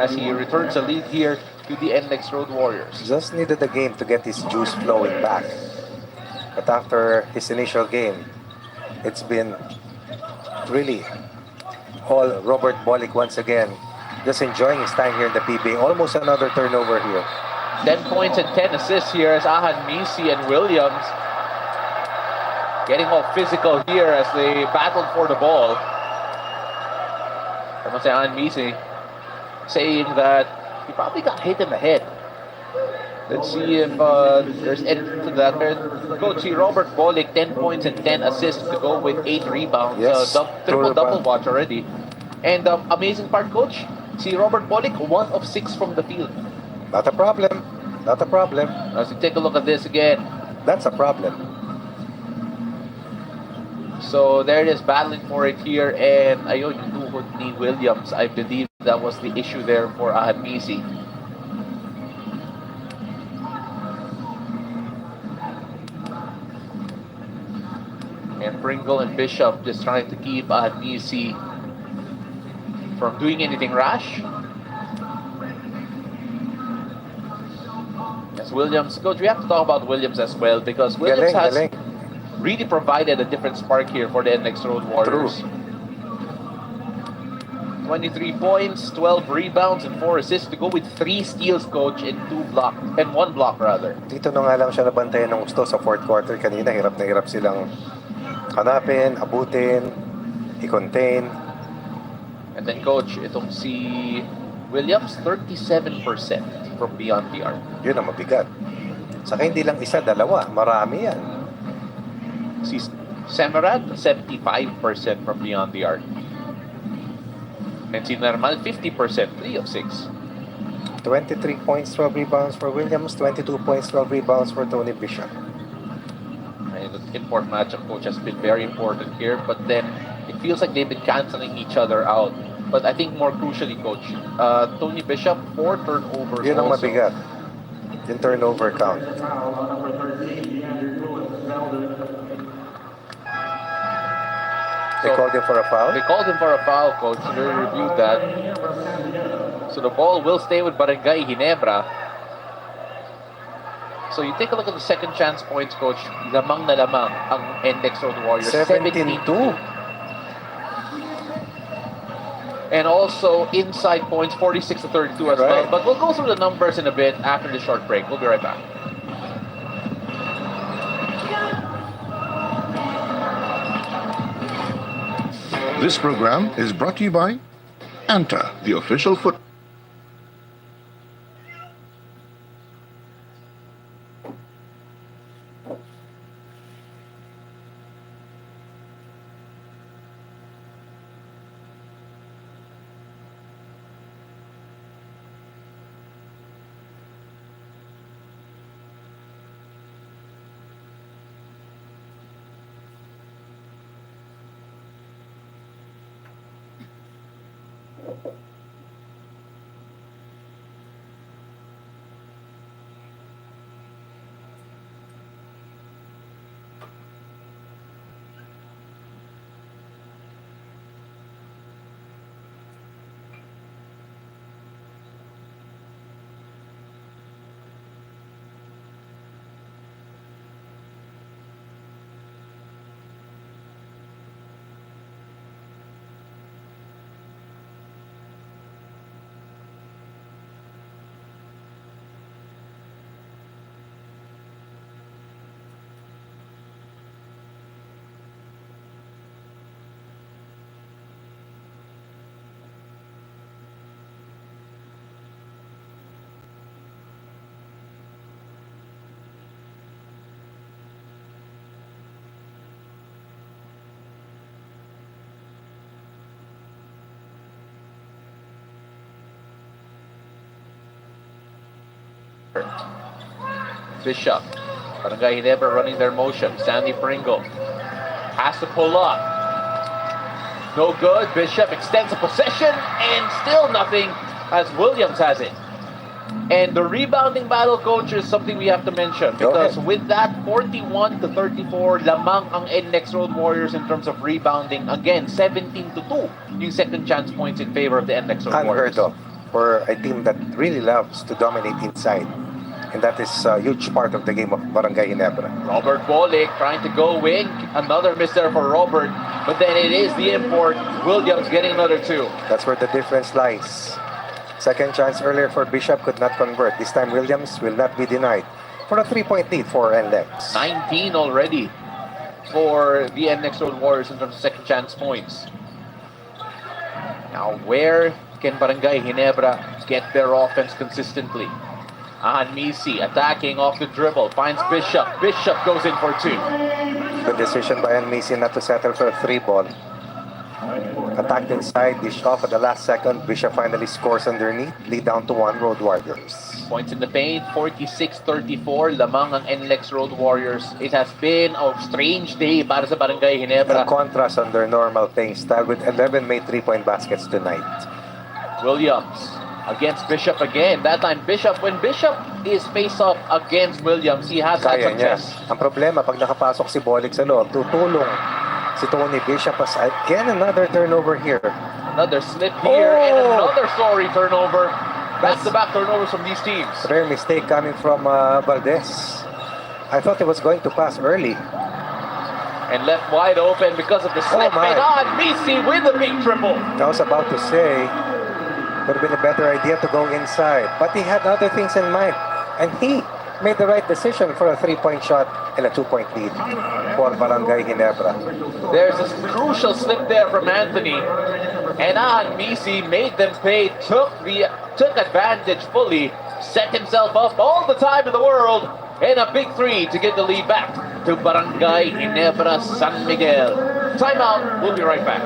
Speaker 2: as he returns the lead here to the Nlex Road Warriors.
Speaker 1: Just needed the game to get his juice flowing back. But after his initial game, it's been really all Robert Bolick once again, just enjoying his time here in the PBA. Almost another turnover here.
Speaker 2: 10 points and 10 assists here as Ahan Misi and Williams getting all physical here as they battled for the ball. I must say, Ahan Misi saying that he probably got hit in the head. Let's see if there's anything to that. Coach, see Robert Bolick, 10 points and 10 assists to go with 8 rebounds.
Speaker 1: Yes,
Speaker 2: Triple-double watch already. And amazing part, coach, see Robert Bolick, 1 of 6 from the field.
Speaker 1: Not a problem. Not a problem.
Speaker 2: As we take a look at this again.
Speaker 1: That's a problem.
Speaker 2: So there it is, battling for it here. And ayun, yung tuhod ni Williams, I believe that was the issue there for Ahan Misi. And Pringle and Bishop just trying to keep Ahan Misi from doing anything rash. Yes, Williams, coach, we have to talk about Williams as well because Williams has really provided a different spark here for the Nlex Road Warriors.
Speaker 1: True.
Speaker 2: 23 points, 12 rebounds, and 4 assists to go with 3 steals, coach, and 1 block rather.
Speaker 1: Dito na nga lang siya nabantayan ng gusto sa fourth quarter. Kanina, hirap na hirap silang hanapin, abutin, i-contain.
Speaker 2: And then, coach, itong si Williams, 37% from beyond the arc.
Speaker 1: Yun ang mabigat. Saka hindi lang isa, dalawa. Marami yan.
Speaker 2: Si Semerad, 75% from beyond the arc. And si Normal, 50%, 3 of 6.
Speaker 1: 23 points, 12 rebounds for Williams, 22 points, 12 rebounds for Tony Bishop.
Speaker 2: And the import matchup, coach, has been very important here. But then, it feels like they've been canceling each other out. But I think more crucially, coach, Tony Bishop, 4 turnovers.
Speaker 1: Yun ang
Speaker 2: also.
Speaker 1: mabigat. Yung turnover count. They called him for a foul?
Speaker 2: They called him for a foul, coach. They reviewed that. So the ball will stay with Barangay Ginebra. So you take a look at the second chance points, coach. Lamang na lamang ang Nlex Road Warriors.
Speaker 1: 17-2.
Speaker 2: And also inside points, 46 to 32 as well. But we'll go through the numbers in a bit after the short break. We'll be right back.
Speaker 3: This program is brought to you by Anta, the official foot.
Speaker 2: Bishop. Barangay Ginebra running their motion. Sandy Pringle has to pull up. No good. Bishop extends the possession and still nothing as Williams has it. And the rebounding battle, coach, is something we have to mention because with that 41 to 34, lamang ang Nlex Road Warriors in terms of rebounding. Again, 17 to 2 yung second chance points in favor of the Nlex Road Warriors.
Speaker 1: Unheard of for a team that really loves to dominate inside. And that is a huge part of the game of Barangay Ginebra.
Speaker 2: Robert Bolick trying to go wing. Another miss there for Robert. But then it is the import. Williams getting another two.
Speaker 1: That's where the difference lies. Second chance earlier for Bishop, could not convert. This time Williams will not be denied for a 3-point lead for Nlex.
Speaker 2: 19 already for the Nlex Road Warriors in terms of second chance points. Now where can Barangay Ginebra get their offense consistently? Misi attacking off the dribble, finds Bishop. Bishop goes in for two.
Speaker 1: The decision by Misi not to settle for a 3-ball. Attacked inside, dish off at the last second. Bishop finally scores underneath. Lead down to 1, Road Warriors.
Speaker 2: Points in the paint, 46-34. Lamang ang Nlex Road Warriors. It has been a strange day para sa Barangay
Speaker 1: A
Speaker 2: Ginebra.
Speaker 1: contrast on their normal playing style with 11 made 3-point baskets tonight.
Speaker 2: Williams against Bishop again. That time Bishop, when Bishop is face-off against Williams, he has had
Speaker 1: Kaya niya.
Speaker 2: success.
Speaker 1: Ang problema, pag nakapasok si Bolick sa loob, tutulong si Tony Bishop as again another turnover here.
Speaker 2: Another slip here and another sorry turnover. Back-to-back turnovers from these teams.
Speaker 1: Rare mistake coming from Valdez. I thought he was going to pass early.
Speaker 2: And left wide open because of the slip.
Speaker 1: my.
Speaker 2: And Misi with a big triple.
Speaker 1: I was about to say, would have been a better idea to go inside. But he had other things in mind. And he made the right decision for a 3-point shot and a 2-point lead for Barangay Ginebra.
Speaker 2: There's a crucial slip there from Anthony. And Misi made them pay, took advantage fully, set himself up all the time in the world, and a big three to get the lead back to Barangay Ginebra San Miguel. Timeout, we'll be right back.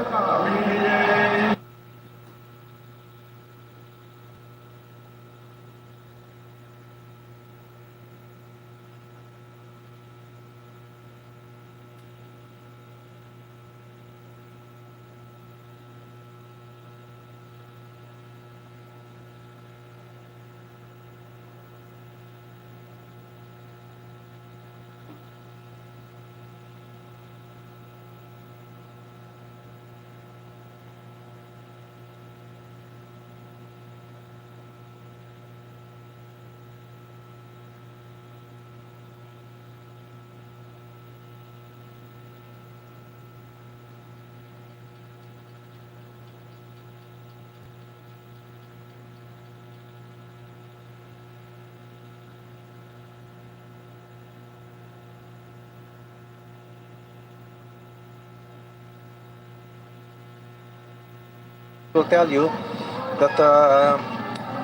Speaker 1: Will tell you that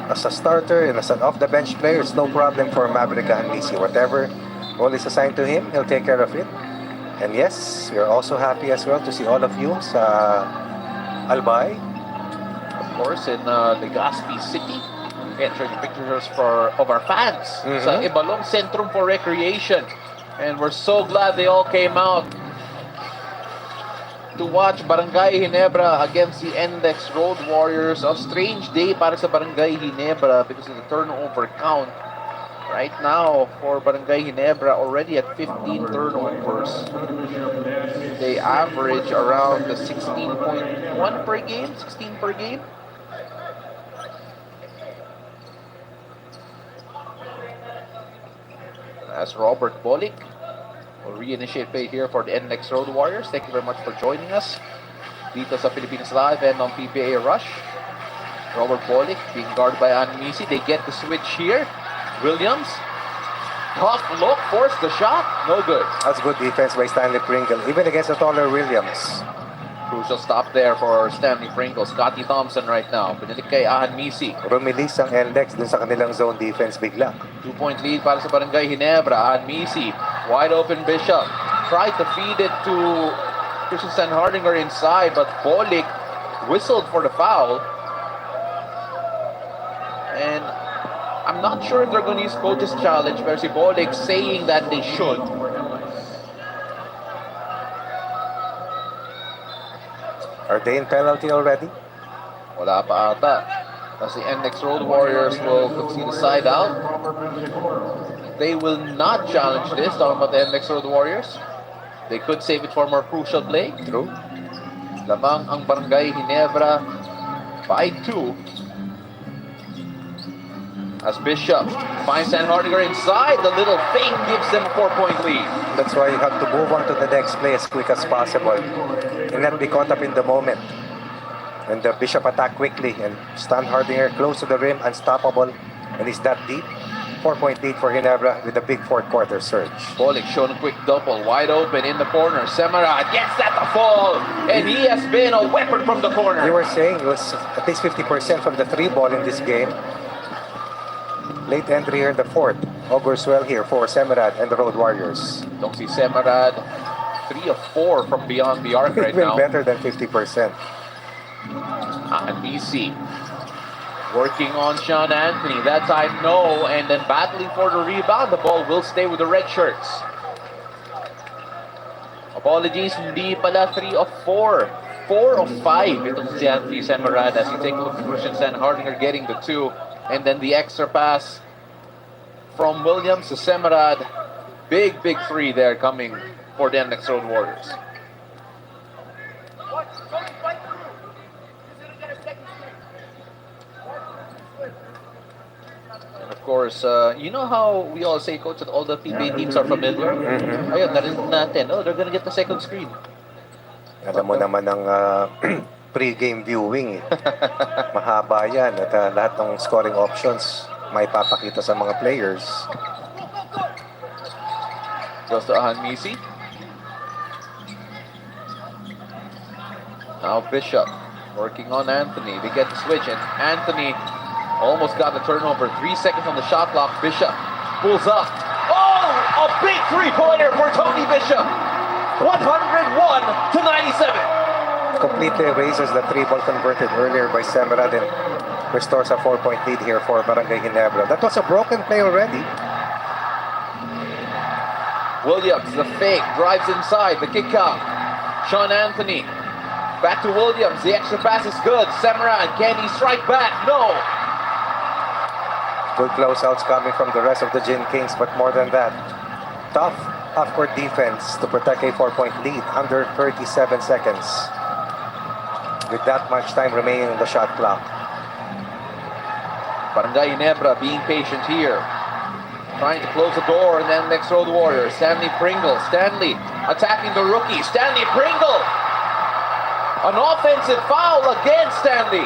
Speaker 1: as a starter and as an off-the-bench player, it's no problem for Maverick and Misi. Whatever role is assigned to him, he'll take care of it. And yes, we are also happy as well to see all of you sa Albay.
Speaker 2: Of course, in Legazpi City. Again, showing pictures of our fans sa Ibalong Centrum for Recreation. And we're so glad they all came out. to watch Barangay Ginebra against the Nlex Road Warriors. A strange day para sa Barangay Ginebra because of the turnover count. Right now, for Barangay Ginebra, already at 15 turnovers. They average around the 16.1 per game, 16 per game. As Robert Bolick will reinitiate play here for the Nlex Road Warriors. Thank you very much for joining us dito sa Philippines Live and on PPA Rush. Robert Bolick being guarded by Anmisi. They get the switch here. Williams, tough look, forced the shot, no good.
Speaker 1: That's good defense by Stanley Pringle, even against the taller Williams.
Speaker 2: Crucial stop there for Stanley Pringle. Scotty Thompson right now. Pinilik kay Anmisi.
Speaker 1: Rumilis ang Nlex dun sa kanilang zone defense bigla.
Speaker 2: 2-point lead para sa Barangay Ginebra. Anmisi, wide open Bishop. Tried to feed it to Christian Sanhardinger inside, but Bolick whistled for the foul. And I'm not sure if they're going to use coach's challenge, pero si Bolick saying that they should.
Speaker 1: Are they in penalty already?
Speaker 2: Wala pa ata. As the Nlex Road Warriors will concede a side out. They will not challenge this, talking about the Nlex Road Warriors. They could save it for a more crucial play.
Speaker 1: True.
Speaker 2: Lamang ang Barangay Ginebra by 2. As Bishop finds Sanhardinger inside, the little fake gives them a 4-point lead.
Speaker 1: That's why you have to move on to the next play as quick as possible and not be caught up in the moment. And the Bishop attack quickly and Sanhardinger close to the rim, unstoppable, and he's that deep. 4-point lead for Ginebra with a big fourth quarter surge.
Speaker 2: Bolick showing a quick double, wide open in the corner. Semerad gets at the fall, and he has been a weapon from the corner.
Speaker 1: You were saying it was at least 50% from the 3 ball in this game. Late entry here in the fourth. Augurs well here for Semerad and the Road Warriors.
Speaker 2: Don't see Semerad 3 of 4 from beyond the arc right
Speaker 1: Even
Speaker 2: now.
Speaker 1: better than 50%.
Speaker 2: BC working on Sean Anthony. That time, no. And then battling for the rebound. The ball will stay with the red shirts. Apologies, hindi pala 3 of 4. 4 of 5. Itong si Anthony Semerad as you take a look at Christian Sanhardinger getting the 2. And then the extra pass from Williams to Semerad. Big 3 there coming for the Nlex Road Warriors. And of course, you know how we all say, Coach, that all the PBA teams are familiar? Ayun, narinig natin. Oh, they're gonna get the second screen.
Speaker 1: Alam mo naman ang pre-game viewing. Mahaba yan at lahat ng scoring options may papakita sa mga players.
Speaker 2: Goes to Ahanmisi. Now Bishop working on Anthony. They get the switch and Anthony almost got the turnover. 3 seconds on the shot clock. Bishop pulls up. Oh! A big three-pointer for Tony Bishop. 101 to 97.
Speaker 1: Completely erases the 3 ball converted earlier by Semerad and restores a 4-point lead here for Barangay Ginebra. That was a broken play already.
Speaker 2: Williams, the fake, drives inside, the kick out. Sean Anthony, back to Williams, the extra pass is good. Semerad, can he strike back? No.
Speaker 1: Good closeouts coming from the rest of the Gin Kings, but more than that, tough half-court defense to protect a 4-point lead under 37 seconds. With that much time remaining on the shot clock.
Speaker 2: Barangay Ginebra being patient here. Trying to close the door, and then Nlex Road Warriors. Stanley Pringle. Stanley attacking the rookie. Stanley Pringle! An offensive foul against Stanley.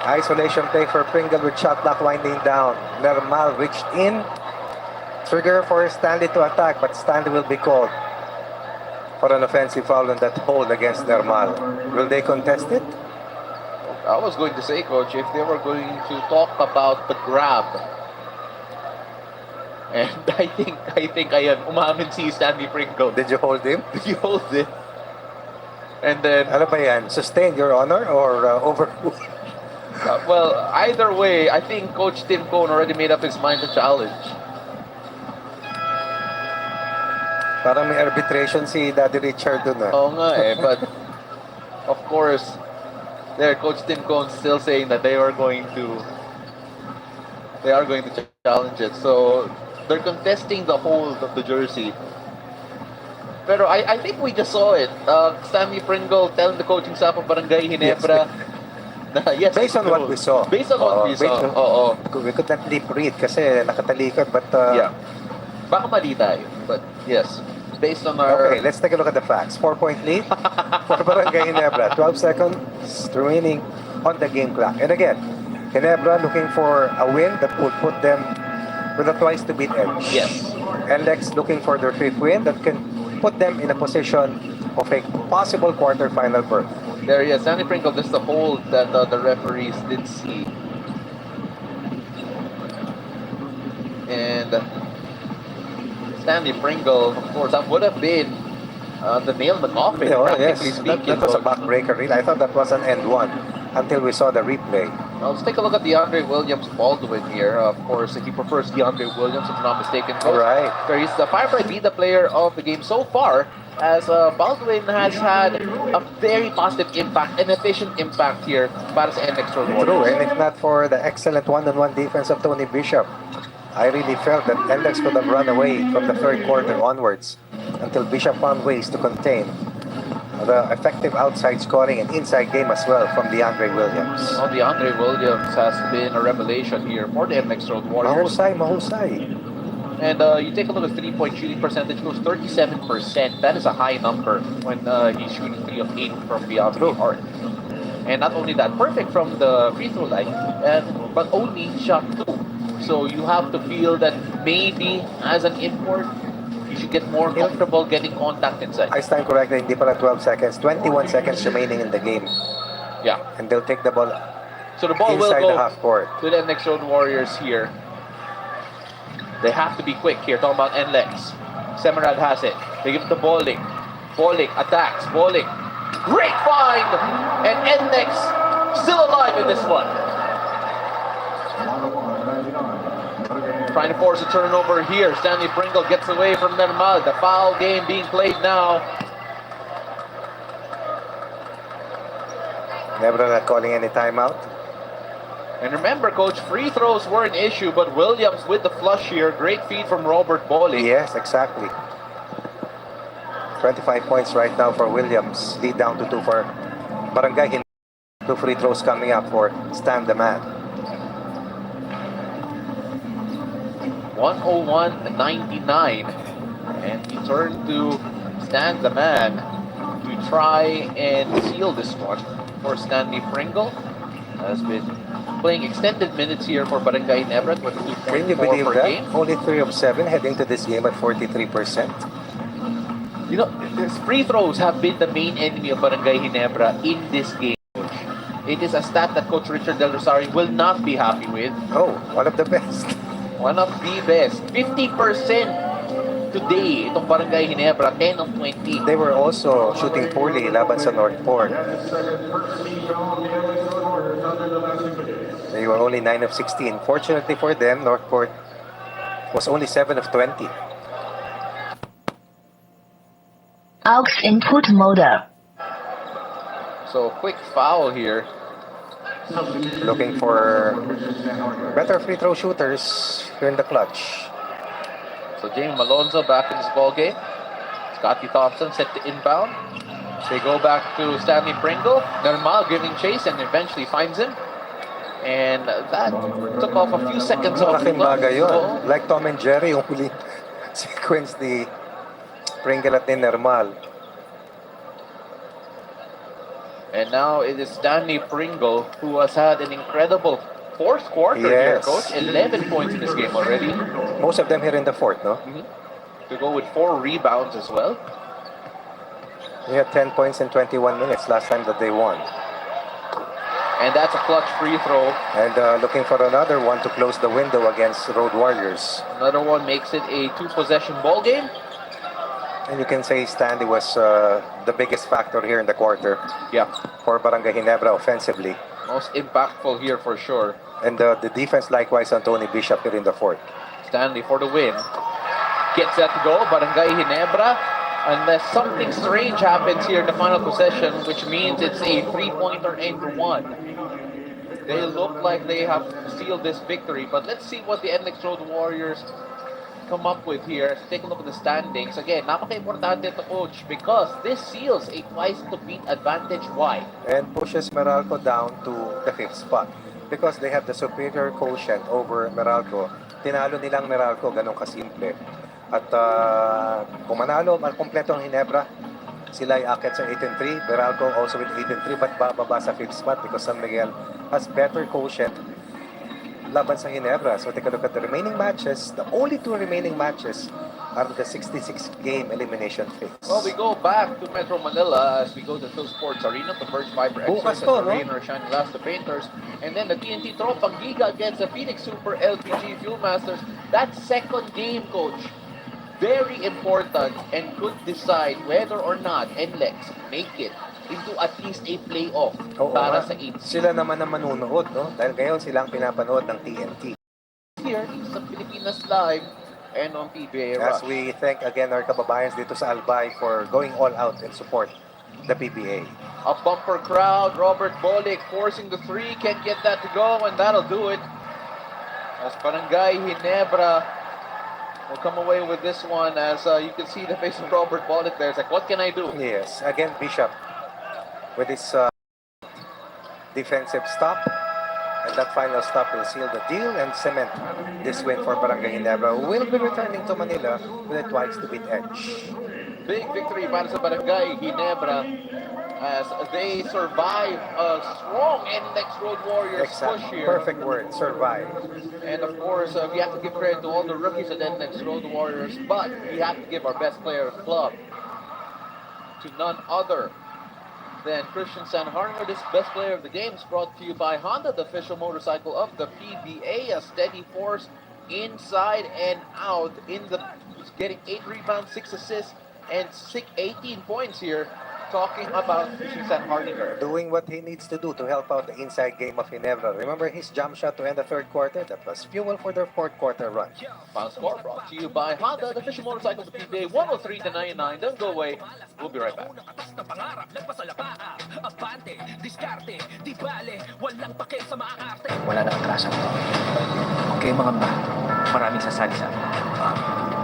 Speaker 1: Isolation play for Pringle with shot clock winding down. Nermal reached in. Trigger for Stanley to attack, but Stanley will be called for an offensive foul on that hold against Nermal. Will they contest it?
Speaker 2: I was going to say, Coach, if they were going to talk about the grab, and I think ayan, umamin si Stanley Pringle.
Speaker 1: Did you hold him?
Speaker 2: He holds it. And then,
Speaker 1: Ano ba yan? Sustained, Your Honor, or overruled?
Speaker 2: well, either way, I think Coach Tim Cohn already made up his mind to challenge.
Speaker 1: Parang may arbitration si Daddy Richard dun ah.
Speaker 2: Oo nga eh, but of course, their coach Tim Cohn's still saying that they are going to challenge it. So they're contesting the hold of the jersey. Pero I think we just saw it. Stanley Pringle telling the coaching staff of Barangay Ginebra na yes,
Speaker 1: Based on what we saw.
Speaker 2: Based on what we saw. Oo.
Speaker 1: We could not lip read kasi nakatalikod but
Speaker 2: Yeah. Baka mali tayo, but yes. Based on our...
Speaker 1: okay, let's take a look at the facts. 4-point lead for Barangay Ginebra. 12 seconds remaining on the game clock. And again, Ginebra looking for a win that would put them with a twice to beat edge.
Speaker 2: Yes.
Speaker 1: Nlex looking for their fifth win that can put them in a position of a possible quarterfinal berth.
Speaker 2: There he is. Stanley Pringle, this is the hold that the referees did see. And Stanley Pringle, of course, that would have been the nail in the coffin,
Speaker 1: Yeah,
Speaker 2: practically
Speaker 1: yes,
Speaker 2: speaking.
Speaker 1: that was a
Speaker 2: Coach.
Speaker 1: backbreaker. Really, I thought that was an end one until we saw the replay.
Speaker 2: Now, let's take a look at DeAndre Williams Baldwin here. Of course, he prefers DeAndre Williams, if I'm not mistaken.
Speaker 1: All right.
Speaker 2: So he's the Firebright be the player of the game so far, as Baldwin has had a very positive impact, an efficient impact here para sa NX Road
Speaker 1: True,
Speaker 2: Warriors.
Speaker 1: and if not for the excellent one-on-one defense of Tony Bishop, I really felt that Nlex could have run away from the third quarter onwards until Bishop found ways to contain the effective outside scoring and inside game as well from DeAndre Williams.
Speaker 2: Well, DeAndre Williams has been a revelation here for the NX Road Warriors.
Speaker 1: Mahusay.
Speaker 2: And you take a look at 3-point shooting percentage, goes 37%. That is a high number when he's shooting 3 of 8 from beyond the arc. And not only that, perfect from the free throw line, but only shot 2. So you have to feel that maybe as an import, you should get more comfortable getting contact inside.
Speaker 1: I stand corrected, hindi pala 12 seconds. 21 seconds remaining in the game.
Speaker 2: Yeah.
Speaker 1: And they'll take the ball
Speaker 2: So the ball will
Speaker 1: inside
Speaker 2: go
Speaker 1: the half court.
Speaker 2: to the NX Road Warriors here. They have to be quick here. Talking about Nlex. Semerad has it. They give it to Bolick. Bolick attacks. Bolick. Great find! And Nlex still alive in this one. Trying to force a turnover here. Stanley Pringle gets away from Nermal. The foul game being played now.
Speaker 1: Never not calling any timeout.
Speaker 2: And remember, Coach, free throws were an issue, but Williams with the flush here. Great feed from Robert Bolick.
Speaker 1: Yes, exactly. 25 points right now for Williams. Lead down to 2 for Barangay. 2 free throws coming up for Stan the Man.
Speaker 2: 101-99. And he turned to Stan the Man to try and seal this one for Stanley Pringle. Has been playing extended minutes here for Barangay Ginebra,
Speaker 1: Can you
Speaker 2: 22.4
Speaker 1: believe
Speaker 2: per
Speaker 1: that?
Speaker 2: game.
Speaker 1: Only 3 of 7 heading to this game at 43%.
Speaker 2: You know, free throws have been the main enemy of Barangay Ginebra in this game, Coach. It is a stat that Coach Richard Del Rosario will not be happy with.
Speaker 1: Oh, one of the best.
Speaker 2: One of the best. 50% today, itong Barangay Ginebra, 10 of 20.
Speaker 1: They were also shooting poorly laban sa Northport. They were only 9 of 16. Fortunately for them, Northport was only 7 of 20.
Speaker 8: aux input mode.
Speaker 2: So, quick foul here.
Speaker 1: Looking for better free throw shooters here in the clutch.
Speaker 2: So, James Malonzo back in this ball game. Scotty Thompson set to inbound. They go back to Stanley Pringle. Normal giving chase and eventually finds him. And that took off a few seconds off the
Speaker 1: Malaking
Speaker 2: clock.
Speaker 1: bagay yun.
Speaker 2: Oo.
Speaker 1: Like Tom and Jerry, yung huli sequence ni Pringle at ni Nermal.
Speaker 2: And now it is Stanley Pringle who has had an incredible fourth quarter here,
Speaker 1: Yes.
Speaker 2: Coach. 11 points in this game already.
Speaker 1: Most of them here in the fourth, no?
Speaker 2: To go with 4 rebounds as well.
Speaker 1: He had 10 points in 21 minutes last time that they won.
Speaker 2: And that's a clutch free throw.
Speaker 1: And looking for another one to close the window against Road Warriors.
Speaker 2: Another one makes it a 2-possession ball game.
Speaker 1: And you can say Stanley was the biggest factor here in the quarter
Speaker 2: Yeah,
Speaker 1: for Barangay Ginebra offensively.
Speaker 2: most impactful here for sure.
Speaker 1: And the defense likewise on Tony Bishop here in the fourth.
Speaker 2: Stanley for the win. gets that to go. Barangay Ginebra, unless something strange happens here in the final possession, which means it's a 3-pointer and one. They look like they have sealed this victory, but let's see what the Nlex Road Warriors come up with here. So take a look at the standings. Again, napaka-importante ito, coach, because this seals a twice to beat advantage. Why?
Speaker 1: And pushes Meralco down to the 5th spot because they have the superior quotient over Meralco. Tinalo nilang Meralco, ganun kasimple. At kung manalo, kompleto ang Ginebra, sila ay akit sa 8-3. Meralco also with 8-3 but bababa sa 5th spot because San Miguel has better quotient laban sa Ginebra. So take a look at the remaining matches. The only 2 remaining matches are the 66-game elimination phase.
Speaker 2: Well, we go back to Metro Manila as we go to Phil Sports Arena to First Fiber
Speaker 1: Bukas
Speaker 2: Express
Speaker 1: to,
Speaker 2: and
Speaker 1: no?
Speaker 2: Rain or Shine Glass, the Painters. And then the TNT Tropang Giga against the Phoenix Super LPG Fuel Masters. That second game, coach, very important and could decide whether or not Nlex make it into at least a playoff
Speaker 1: Oo
Speaker 2: para
Speaker 1: nga.
Speaker 2: sa 8
Speaker 1: Sila naman ang manunood, no? Dahil ngayon silang pinapanood ng TNT.
Speaker 2: here sa Pilipinas Live and on PBA
Speaker 1: As
Speaker 2: Rush.
Speaker 1: we thank again our kababayans dito sa Albay for going all out and support the PBA.
Speaker 2: A bumper crowd. Robert Bolick forcing the 3. Can't get that to go, and that'll do it. As Barangay Ginebra will come away with this one. As you can see the face of Robert Bolick there. It's like, what can I do?
Speaker 1: Yes, again Bishop with his defensive stop. And that final stop will seal the deal and cement this win for Barangay Ginebra, who will be returning to Manila with a twice to beat edge.
Speaker 2: Big victory para sa Barangay Ginebra as they survive a strong Nlex Road Warriors push here.
Speaker 1: Perfect word, survive.
Speaker 2: And of course, we have to give credit to all the rookies at Nlex Road Warriors, but we have to give our best player club to none other than Christian Sanharner. This best player of the game is brought to you by Honda, the official motorcycle of the PBA. A steady force inside and out. He's getting 8 rebounds, 6 assists, and 18 points here. Talking about Christian Sanharner.
Speaker 1: Doing what he needs to do to help out the inside game of Ginebra. Remember his jump shot to end the 3rd quarter? That was fuel for their 4th quarter run.
Speaker 2: Final score brought to you by Honda, the official motorcycle of the PBA. 103-99. Don't go away. We'll be right back.
Speaker 6: Wala na atrasan to. Okay mga ba, maraming sasali sa amin.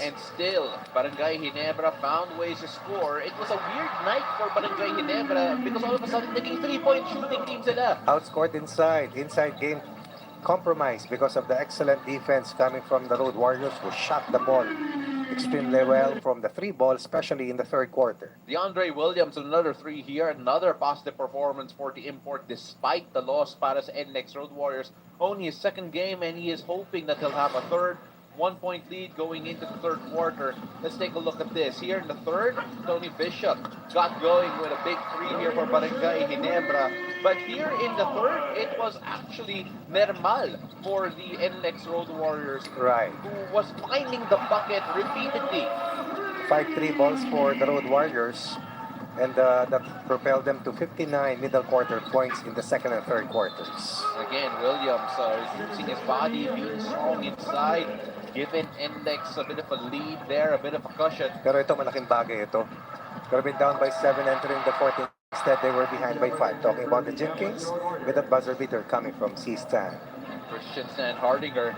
Speaker 2: And still, Barangay Ginebra found ways to score. It was a weird night for Barangay Ginebra because all of a sudden naging 3-point shooting team sila.
Speaker 1: Outscored inside game compromised because of the excellent defense coming from the Road Warriors, who shot the ball extremely well from the 3 ball, especially in the third quarter.
Speaker 2: DeAndre Williams, another 3 here. Another positive performance for the import despite the loss para sa Nlex Road Warriors. Only his second game, and he is hoping that he'll have a third 1-point lead going into the third quarter. Let's take a look at this. Here in the third, Tony Bishop got going with a big 3 here for Barangay Ginebra. But here in the third, it was actually Nermal for the Nlex Road Warriors,
Speaker 1: Right.
Speaker 2: who was finding the bucket repeatedly.
Speaker 1: 5 3 balls for the Road Warriors, and that propelled them to 59 middle quarter points in the second and third quarters.
Speaker 2: Again, Williams is using his body, being strong inside, giving Nlex a bit of a lead there, a bit of a cushion.
Speaker 1: Pero ito, malaking bagay ito. Could have been down by 7 entering the fourth. Instead, they were behind by 5. Talking about the Gym Kings with a buzzer beater coming from C-Stan.
Speaker 2: Christensen and Hardinger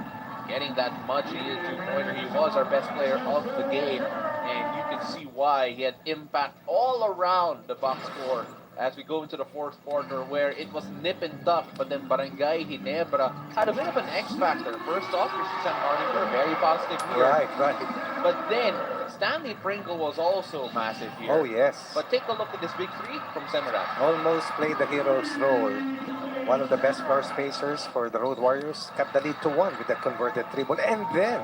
Speaker 2: getting that much needed 2-pointer. He was our best player of the game, and you can see why. He had impact all around the box score as we go into the fourth quarter, where it was nip and tuck, but then Barangay Ginebra had a bit of an X factor. First off, Christensen and Hardinger, very positive here.
Speaker 1: Right.
Speaker 2: But then Stanley Pringle was also massive here.
Speaker 1: Oh, yes.
Speaker 2: But take a look at this big 3 from Semerat.
Speaker 1: Almost played the hero's role. One of the best floor spacers for the Road Warriors. Cut the lead to 1 with a converted 3-ball. And then,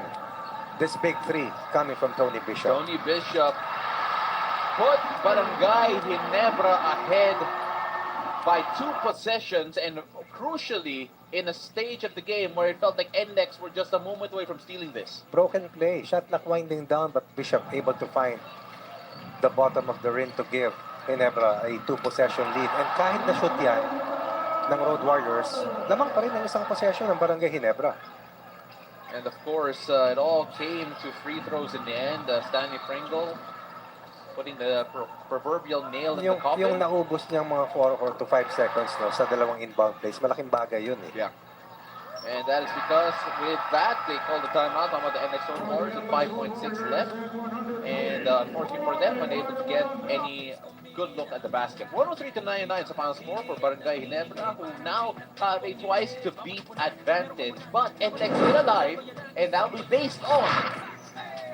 Speaker 1: this big 3 coming from Tony Bishop.
Speaker 2: Tony Bishop put Barangay Ginebra ahead by 2 possessions, and crucially, in a stage of the game where it felt like Nlex were just a moment away from stealing this.
Speaker 1: Broken play. Shot clock winding down, but Bishop able to find the bottom of the rim to give Ginebra a 2-possession lead. And kahit na shoot yan ng Road Warriors, lamang pa rin ang isang possession ng Barangay Ginebra.
Speaker 2: And of course, it all came to free throws in the end. Stanley Pringle putting the proverbial nail in the coffin.
Speaker 1: Yung naubos niyang mga 4 or to 5 seconds no, sa dalawang inbound plays, malaking bagay yun eh.
Speaker 2: Yeah. And that is because with that, they called the timeout on the NX Warriors with 5.6 left. And unfortunately for them, unable to get any good look at the basket. 103-99 sa final score for Barangay Ginebra, who now have a twice to beat advantage. But NX still alive, and that will be based on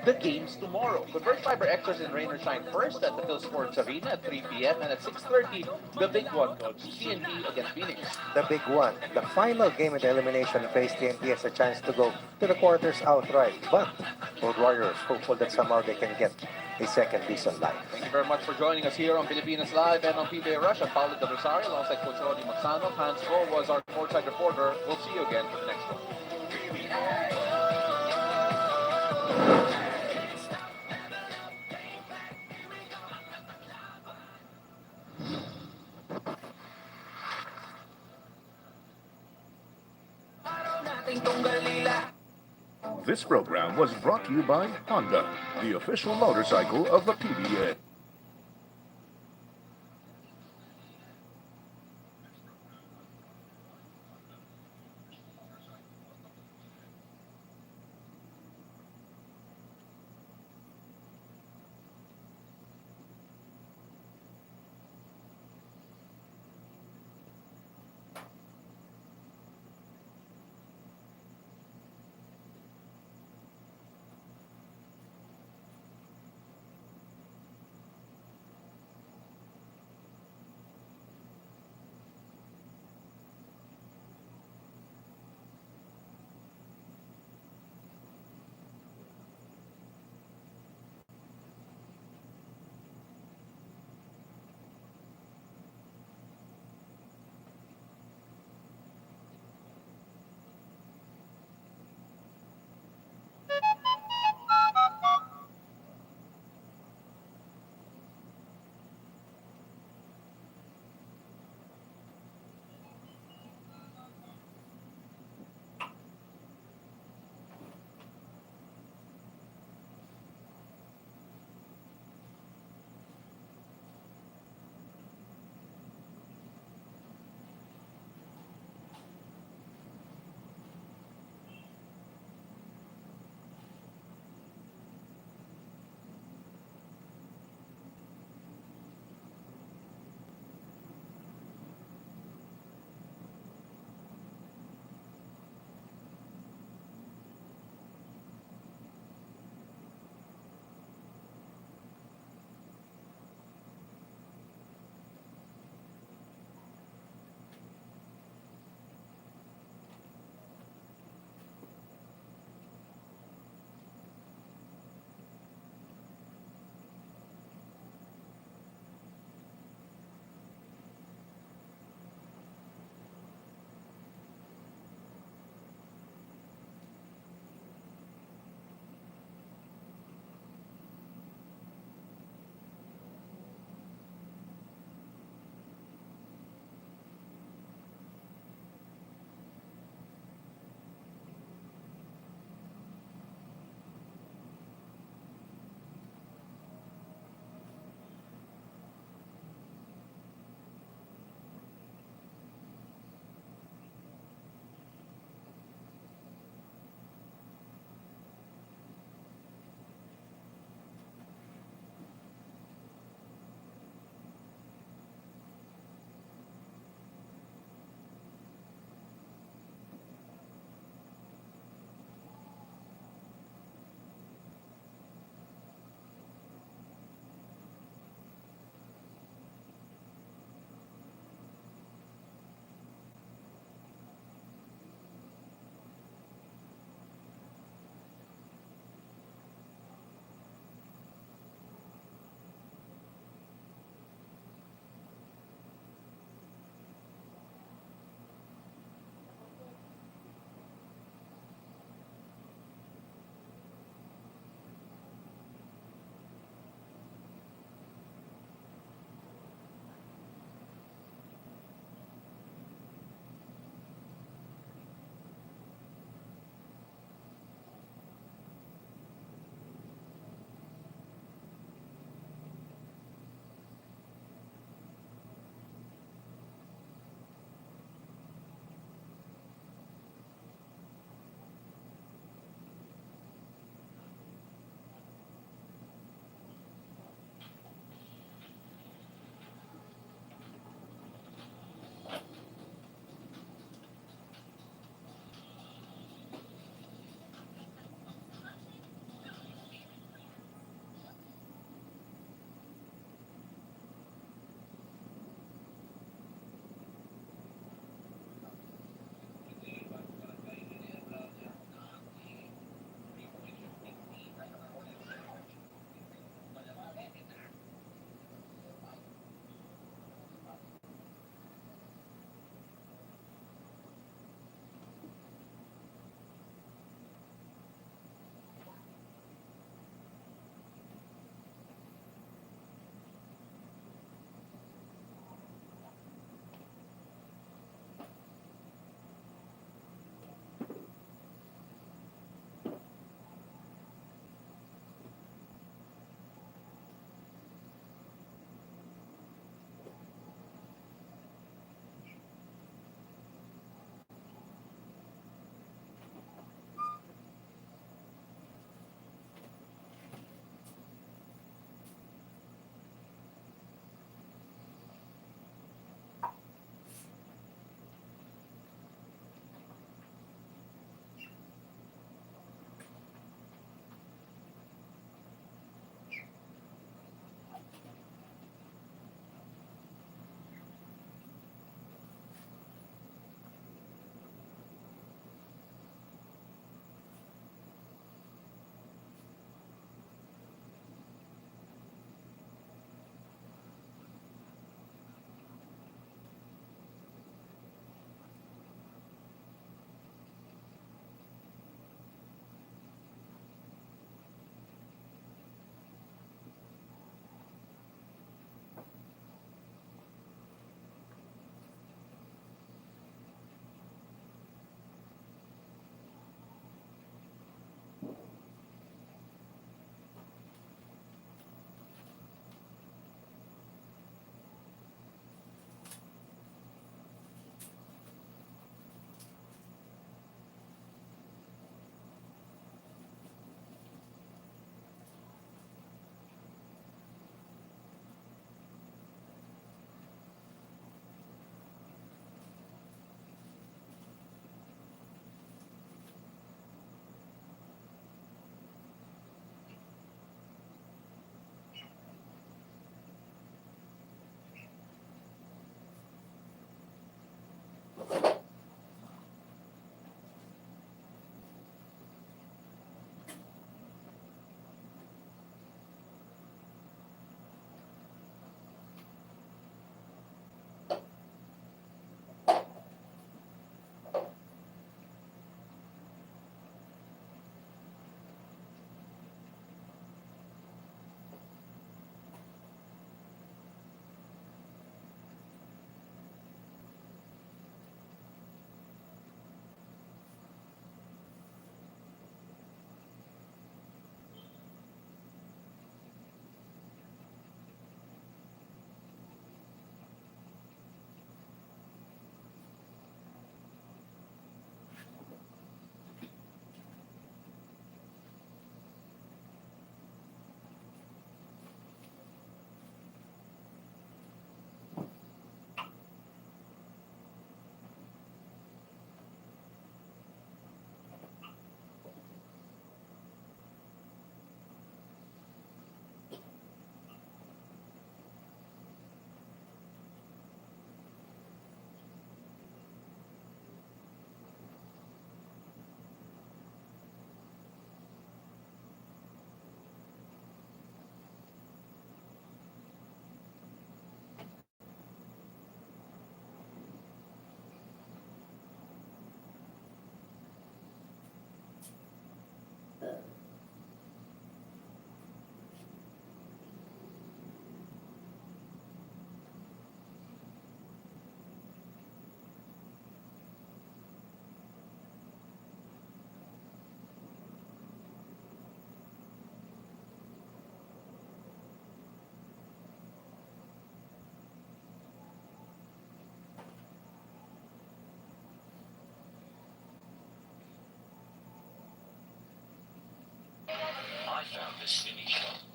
Speaker 2: the games tomorrow. Convert Fiber Xers and Rain or Shine first at the Phil Sports Arena at 3 p.m. and at 6:30, the big one, Coach. TNT against Phoenix.
Speaker 1: The big one. The final game in the elimination phase, TNT has a chance to go to the quarters outright. But Road Warriors hopeful that somehow they can get a second decent life.
Speaker 2: Thank you very much for joining us here on Pilipinas Live and on PBA Rush. I'm Paulo de Rosario alongside Coach Ronnie Magsano. Hans Go was our courtside reporter. We'll see you again for the next one.
Speaker 3: This program was brought to you by Honda, the official motorcycle of the PBA.
Speaker 9: I found this mini shop.